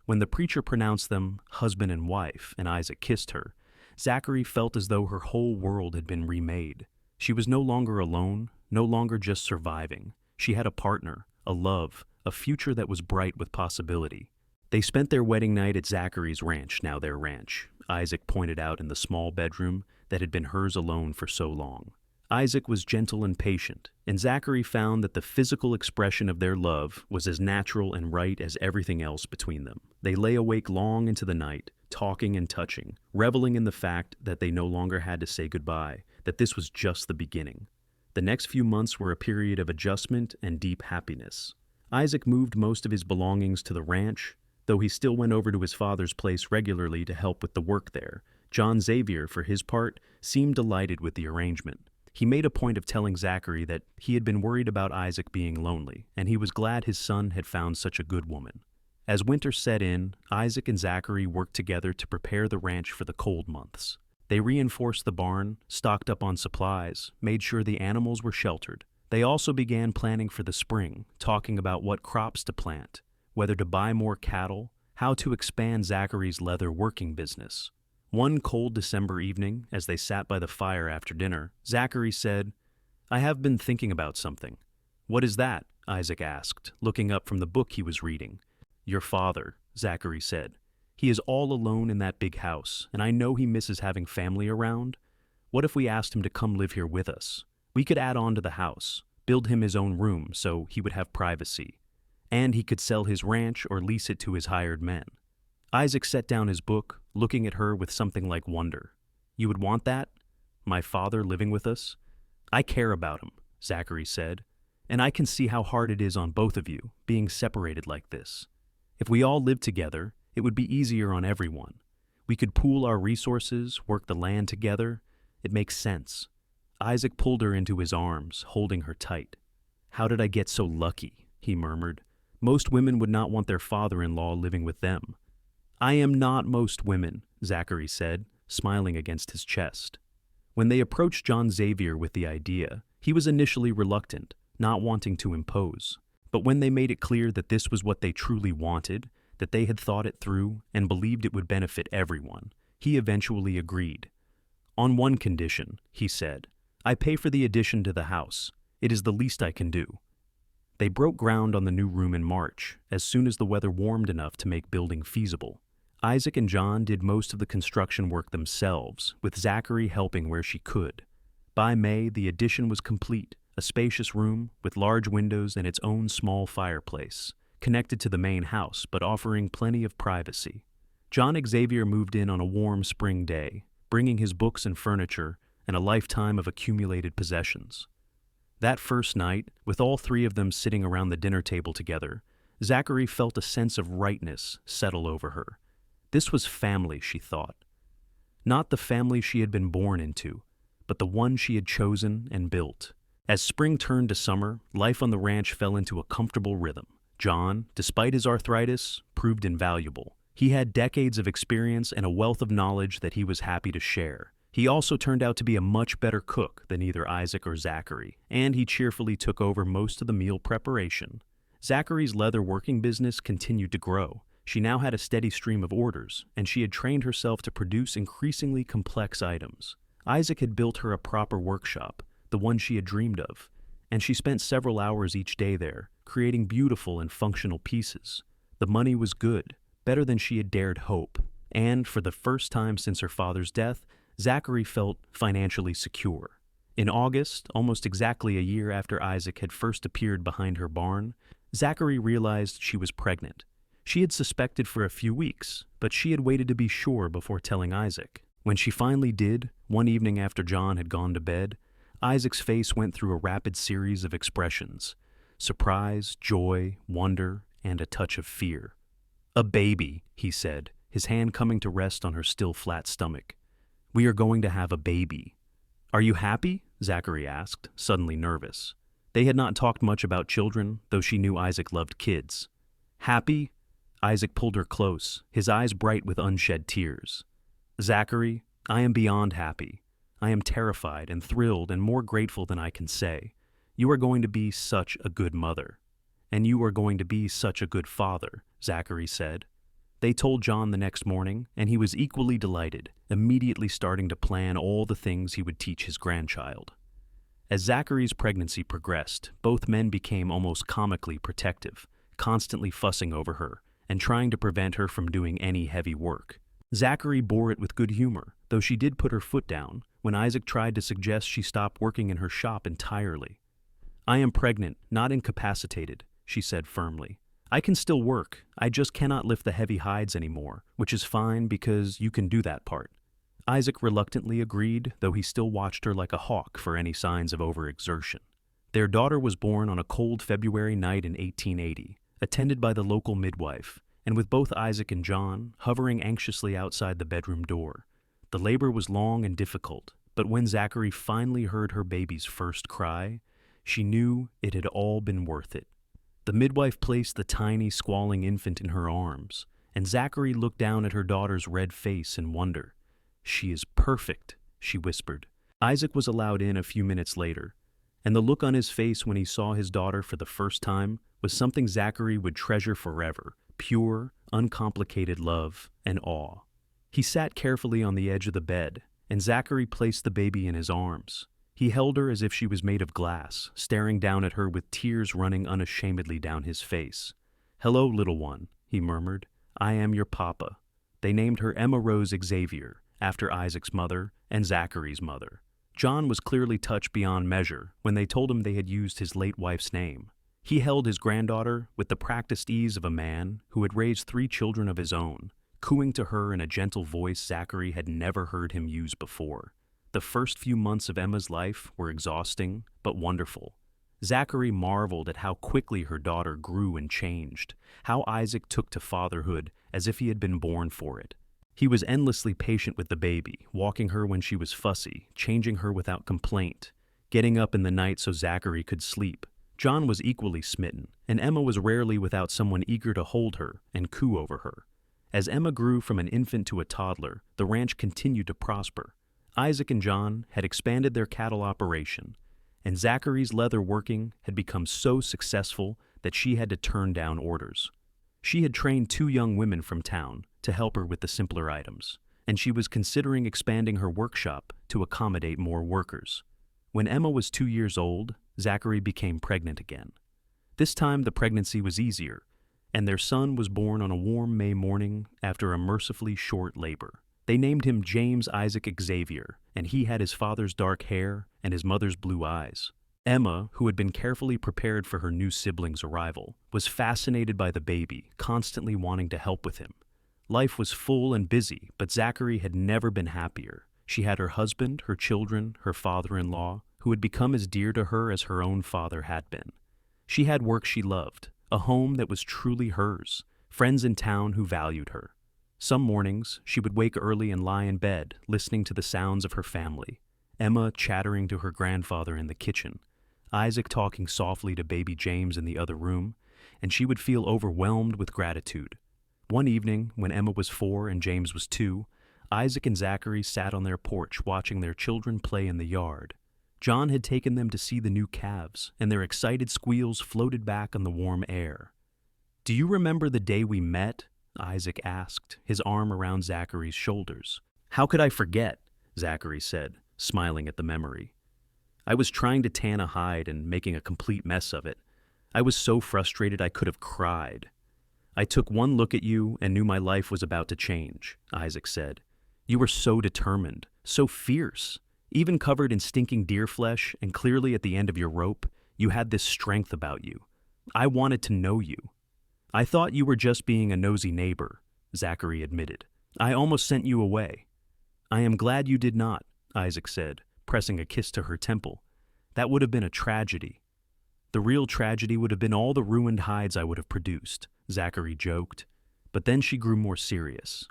When the preacher pronounced them husband and wife, and Isaac kissed her, Zachary felt as though her whole world had been remade. She was no longer alone, no longer just surviving. She had a partner, a love, a future that was bright with possibility. They spent their wedding night at Zachary's ranch, now their ranch, Isaac pointed out in the small bedroom that had been hers alone for so long. Isaac was gentle and patient, and Zachary found that the physical expression of their love was as natural and right as everything else between them. They lay awake long into the night, talking and touching, reveling in the fact that they no longer had to say goodbye, that this was just the beginning. The next few months were a period of adjustment and deep happiness. Isaac moved most of his belongings to the ranch, though he still went over to his father's place regularly to help with the work there. John Xavier, for his part, seemed delighted with the arrangement. He made a point of telling Zachary that he had been worried about Isaac being lonely, and he was glad his son had found such a good woman. As winter set in, Isaac and Zachary worked together to prepare the ranch for the cold months. They reinforced the barn, stocked up on supplies, made sure the animals were sheltered. They also began planning for the spring, talking about what crops to plant, whether to buy more cattle, how to expand Zachary's leather working business. One cold December evening, as they sat by the fire after dinner, Zachary said, "I have been thinking about something." "What is that?" Isaac asked, looking up from the book he was reading. "Your father," Zachary said. He is all alone in that big house, and I know he misses having family around. What if we asked him to come live here with us? We could add on to the house, build him his own room so he would have privacy, and he could sell his ranch or lease it to his hired men. Isaac set down his book, looking at her with something like wonder. You would want that? My father living with us? I care about him, Zachary said, and I can see how hard it is on both of you, being separated like this. If we all lived together, it would be easier on everyone. We could pool our resources, work the land together. It makes sense. Isaac pulled her into his arms, holding her tight. How did I get so lucky? He murmured. Most women would not want their father-in-law living with them. I am not most women, Zachary said, smiling against his chest. When they approached Xavier with the idea, he was initially reluctant, not wanting to impose. But when they made it clear that this was what they truly wanted, that they had thought it through and believed it would benefit everyone, he eventually agreed. On one condition, he said, I pay for the addition to the house. It is the least I can do. They broke ground on the new room in March, as soon as the weather warmed enough to make building feasible. Isaac and John did most of the construction work themselves, with Zachary helping where she could. By May, the addition was complete, a spacious room with large windows and its own small fireplace, connected to the main house but offering plenty of privacy. Xavier moved in on a warm spring day, bringing his books and furniture and a lifetime of accumulated possessions. That first night, with all three of them sitting around the dinner table together, Zachary felt a sense of rightness settle over her. This was family, she thought. Not the family she had been born into, but the one she had chosen and built. As spring turned to summer, life on the ranch fell into a comfortable rhythm. John, despite his arthritis, proved invaluable. He had decades of experience and a wealth of knowledge that he was happy to share. He also turned out to be a much better cook than either Isaac or Zachary, and he cheerfully took over most of the meal preparation. Zachary's leather working business continued to grow. She now had a steady stream of orders, and she had trained herself to produce increasingly complex items. Isaac had built her a proper workshop, the one she had dreamed of, and she spent several hours each day there, creating beautiful and functional pieces. The money was good, better than she had dared hope, and for the first time since her father's death, Zachary felt financially secure. In August, almost exactly a year after Isaac had first appeared behind her barn, Zachary realized she was pregnant. She had suspected for a few weeks, but she had waited to be sure before telling Isaac. When she finally did, one evening after John had gone to bed, Isaac's face went through a rapid series of expressions: surprise, joy, wonder, and a touch of fear. A baby, he said, his hand coming to rest on her still flat stomach. We are going to have a baby. Are you happy? Zachary asked, suddenly nervous. They had not talked much about children, though she knew Isaac loved kids. Happy? Isaac pulled her close, his eyes bright with unshed tears. Zachary, I am beyond happy. I am terrified and thrilled and more grateful than I can say. You are going to be such a good mother. And you are going to be such a good father, Zachary said. They told John the next morning, and he was equally delighted, immediately starting to plan all the things he would teach his grandchild. As Zachary's pregnancy progressed, both men became almost comically protective, constantly fussing over her and trying to prevent her from doing any heavy work. Zachary bore it with good humor, though she did put her foot down when Isaac tried to suggest she stop working in her shop entirely. I am pregnant, not incapacitated, she said firmly. I can still work, I just cannot lift the heavy hides anymore, which is fine because you can do that part. Isaac reluctantly agreed, though he still watched her like a hawk for any signs of overexertion. Their daughter was born on a cold February night in 1880, attended by the local midwife, and with both Isaac and John hovering anxiously outside the bedroom door. The labor was long and difficult, but when Zachary finally heard her baby's first cry, she knew it had all been worth it. The midwife placed the tiny, squalling infant in her arms, and Zachary looked down at her daughter's red face in wonder. She is perfect, she whispered. Isaac was allowed in a few minutes later, and the look on his face when he saw his daughter for the first time was something Zachary would treasure forever: pure, uncomplicated love and awe. He sat carefully on the edge of the bed, and Zachary placed the baby in his arms. He held her as if she was made of glass, staring down at her with tears running unashamedly down his face. Hello, little one, he murmured. I am your papa. They named her Emma Rose Xavier, after Isaac's mother and Zachary's mother. John was clearly touched beyond measure when they told him they had used his late wife's name. He held his granddaughter with the practiced ease of a man who had raised 3 children of his own, cooing to her in a gentle voice Zachary had never heard him use before. The first few months of Emma's life were exhausting but wonderful. Zachary marveled at how quickly her daughter grew and changed, how Isaac took to fatherhood as if he had been born for it. He was endlessly patient with the baby, walking her when she was fussy, changing her without complaint, getting up in the night so Zachary could sleep. John was equally smitten, and Emma was rarely without someone eager to hold her and coo over her. As Emma grew from an infant to a toddler, the ranch continued to prosper. Isaac and John had expanded their cattle operation, and Zachary's leather working had become so successful that she had to turn down orders. She had trained 2 young women from town to help her with the simpler items, and she was considering expanding her workshop to accommodate more workers. When Emma was 2 years old, Zachary became pregnant again. This time the pregnancy was easier, and their son was born on a warm May morning after a mercifully short labor. They named him James Isaac Xavier, and he had his father's dark hair and his mother's blue eyes. Emma, who had been carefully prepared for her new sibling's arrival, was fascinated by the baby, constantly wanting to help with him. Life was full and busy, but Zachary had never been happier. She had her husband, her children, her father-in-law, who had become as dear to her as her own father had been. She had work she loved, a home that was truly hers, friends in town who valued her. Some mornings, she would wake early and lie in bed, listening to the sounds of her family. Emma chattering to her grandfather in the kitchen, Isaac talking softly to baby James in the other room, and she would feel overwhelmed with gratitude. One evening, when Emma was 4 and James was 2, Isaac and Zachary sat on their porch watching their children play in the yard. John had taken them to see the new calves, and their excited squeals floated back on the warm air. "Do you remember the day we met?" Isaac asked, his arm around Zachary's shoulders. "How could I forget?" Zachary said, smiling at the memory. "I was trying to tan a hide and making a complete mess of it. I was so frustrated I could have cried. I took one look at you and knew my life was about to change," Isaac said. "You were so determined, so fierce. Even covered in stinking deer flesh and clearly at the end of your rope, you had this strength about you. I wanted to know you." "I thought you were just being a nosy neighbor," Zachary admitted. "I almost sent you away." "I am glad you did not," Isaac said, pressing a kiss to her temple. "That would have been a tragedy." "The real tragedy would have been all the ruined hides I would have produced," Zachary joked. But then she grew more serious.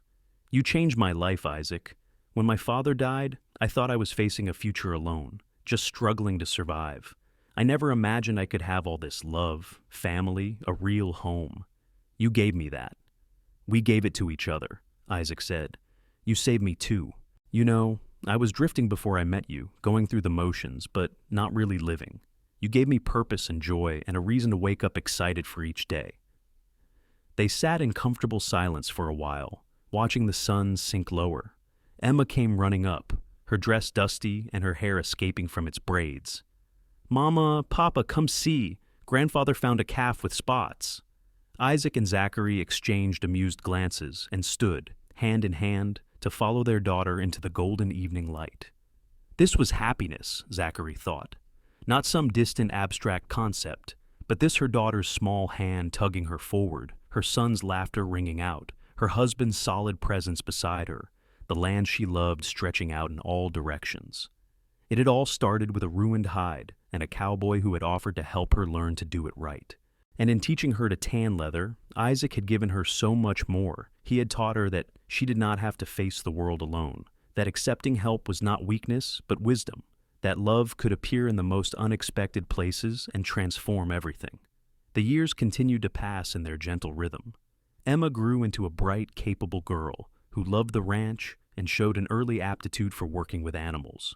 "You changed my life, Isaac. When my father died, I thought I was facing a future alone, just struggling to survive. I never imagined I could have all this love, family, a real home. You gave me that." "We gave it to each other," Isaac said. "You saved me too. You know, I was drifting before I met you, going through the motions, but not really living. You gave me purpose and joy and a reason to wake up excited for each day." They sat in comfortable silence for a while, watching the sun sink lower. Emma came running up, her dress dusty and her hair escaping from its braids. "Mama, Papa, come see. Grandfather found a calf with spots." Isaac and Zachary exchanged amused glances and stood, hand in hand, to follow their daughter into the golden evening light. This was happiness, Zachary thought. Not some distant abstract concept, but this her daughter's small hand tugging her forward, her son's laughter ringing out, her husband's solid presence beside her, the land she loved stretching out in all directions. It had all started with a ruined hide and a cowboy who had offered to help her learn to do it right. And in teaching her to tan leather, Isaac had given her so much more. He had taught her that she did not have to face the world alone, that accepting help was not weakness, but wisdom, that love could appear in the most unexpected places and transform everything. The years continued to pass in their gentle rhythm. Emma grew into a bright, capable girl who loved the ranch and showed an early aptitude for working with animals.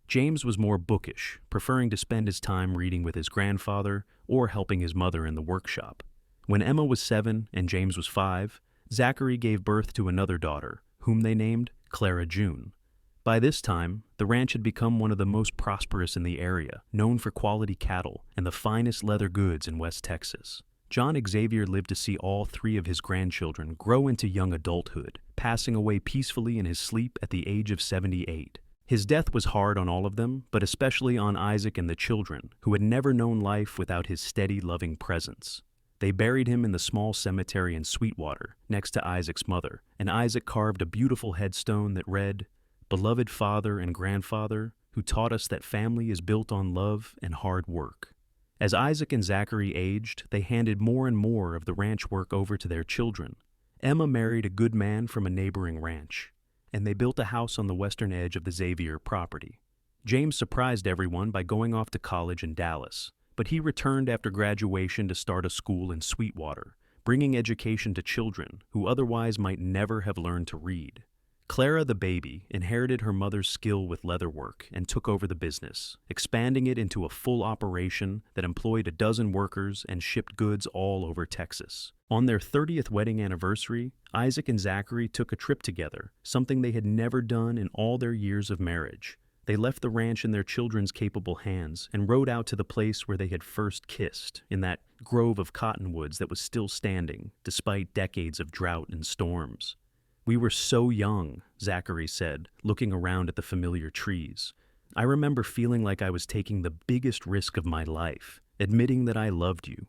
James was more bookish, preferring to spend his time reading with his grandfather or helping his mother in the workshop. When Emma was 7 and James was 5, Zachary gave birth to another daughter, whom they named Clara June. By this time, the ranch had become one of the most prosperous in the area, known for quality cattle and the finest leather goods in West Texas. John Xavier lived to see all three of his grandchildren grow into young adulthood, passing away peacefully in his sleep at the age of 78. His death was hard on all of them, but especially on Isaac and the children, who had never known life without his steady, loving presence. They buried him in the small cemetery in Sweetwater, next to Isaac's mother, and Isaac carved a beautiful headstone that read, "Beloved father and grandfather, who taught us that family is built on love and hard work." As Isaac and Zachary aged, they handed more and more of the ranch work over to their children. Emma married a good man from a neighboring ranch, and they built a house on the western edge of the Xavier property. James surprised everyone by going off to college in Dallas, but he returned after graduation to start a school in Sweetwater, bringing education to children who otherwise might never have learned to read. Clara, the baby, inherited her mother's skill with leatherwork and took over the business, expanding it into a full operation that employed a dozen workers and shipped goods all over Texas. On their 30th wedding anniversary, Isaac and Zachary took a trip together, something they had never done in all their years of marriage. They left the ranch in their children's capable hands and rode out to the place where they had first kissed, in that grove of cottonwoods that was still standing, despite decades of drought and storms. "We were so young," Zachary said, looking around at the familiar trees. "I remember feeling like I was taking the biggest risk of my life, admitting that I loved you."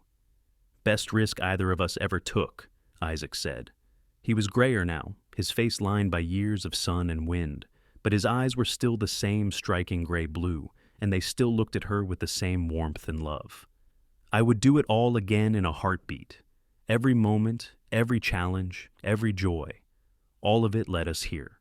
"Best risk either of us ever took," Isaac said. He was grayer now, his face lined by years of sun and wind, but his eyes were still the same striking gray-blue, and they still looked at her with the same warmth and love. "I would do it all again in a heartbeat. Every moment, every challenge, every joy. All of it led us here."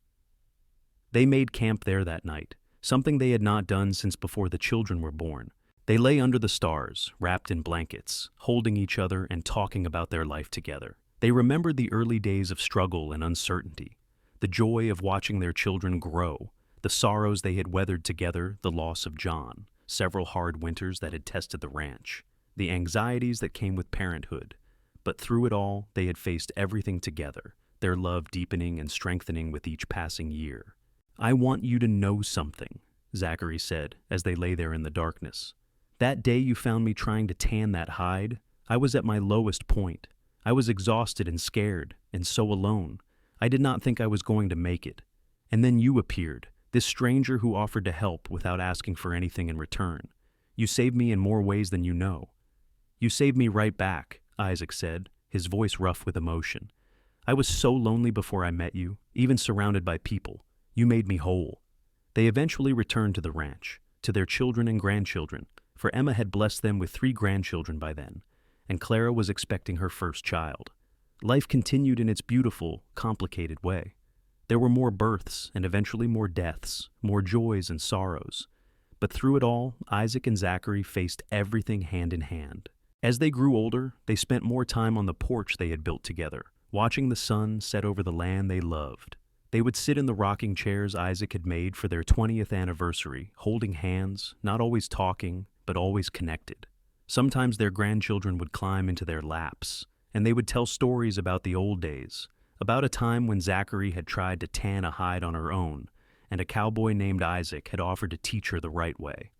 They made camp there that night, something they had not done since before the children were born. They lay under the stars, wrapped in blankets, holding each other and talking about their life together. They remembered the early days of struggle and uncertainty, the joy of watching their children grow, the sorrows they had weathered together, the loss of John, several hard winters that had tested the ranch, the anxieties that came with parenthood. But through it all, they had faced everything together, their love deepening and strengthening with each passing year. "I want you to know something," Zachary said as they lay there in the darkness. "That day you found me trying to tan that hide, I was at my lowest point. I was exhausted and scared, and so alone. I did not think I was going to make it. And then you appeared, this stranger who offered to help without asking for anything in return. You saved me in more ways than you know." "You saved me right back," Isaac said, his voice rough with emotion. "I was so lonely before I met you, even surrounded by people. You made me whole." They eventually returned to the ranch, to their children and grandchildren, for Emma had blessed them with 3 grandchildren by then, and Clara was expecting her first child. Life continued in its beautiful, complicated way. There were more births and eventually more deaths, more joys and sorrows. But through it all, Isaac and Zachary faced everything hand in hand. As they grew older, they spent more time on the porch they had built together, watching the sun set over the land they loved. They would sit in the rocking chairs Isaac had made for their 20th anniversary, holding hands, not always talking, but always connected. Sometimes their grandchildren would climb into their laps, and they would tell stories about the old days, about a time when Zachary had tried to tan a hide on her own, and a cowboy named Isaac had offered to teach her the right way.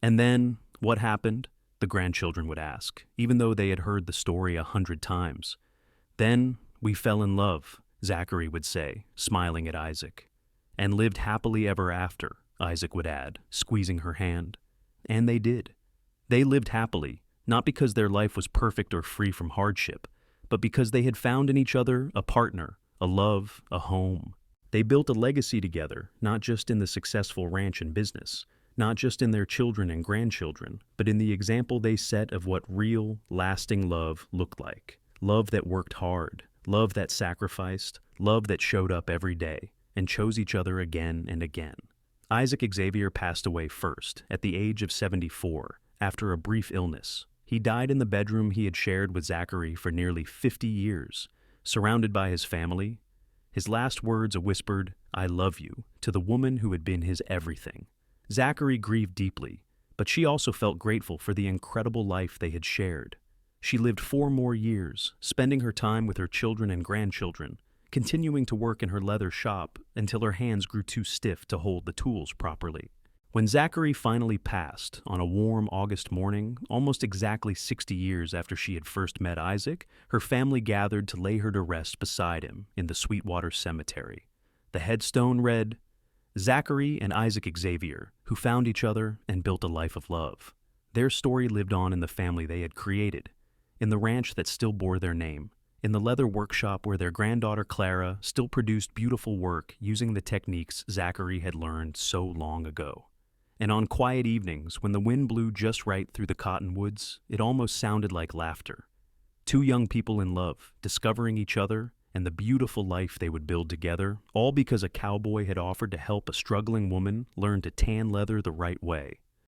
"And then, what happened?" the grandchildren would ask, even though they had heard the story 100 times. "Then, we fell in love," Zachary would say, smiling at Isaac. "And lived happily ever after," Isaac would add, squeezing her hand. And they did. They lived happily, not because their life was perfect or free from hardship, but because they had found in each other a partner, a love, a home. They built a legacy together, not just in the successful ranch and business, not just in their children and grandchildren, but in the example they set of what real, lasting love looked like. Love that worked hard, love that sacrificed, love that showed up every day, and chose each other again and again. Isaac Xavier passed away first, at the age of 74, after a brief illness. He died in the bedroom he had shared with Zachary for nearly 50 years, surrounded by his family. His last words a whispered, "I love you," to the woman who had been his everything. Zachary grieved deeply, but she also felt grateful for the incredible life they had shared. She lived 4 more years, spending her time with her children and grandchildren, continuing to work in her leather shop until her hands grew too stiff to hold the tools properly. When Zachary finally passed on a warm August morning, almost exactly 60 years after she had first met Isaac, her family gathered to lay her to rest beside him in the Sweetwater cemetery. The headstone read, Zachary and Isaac Xavier, who found each other and built a life of love. Their story lived on in the family they had created, in the ranch that still bore their name, in the leather workshop where their granddaughter Clara still produced beautiful work using the techniques Zachary had learned so long ago. And on quiet evenings, when the wind blew just right through the cottonwoods, it almost sounded like laughter. Two young people in love, discovering each other and the beautiful life they would build together, all because a cowboy had offered to help a struggling woman learn to tan leather the right way.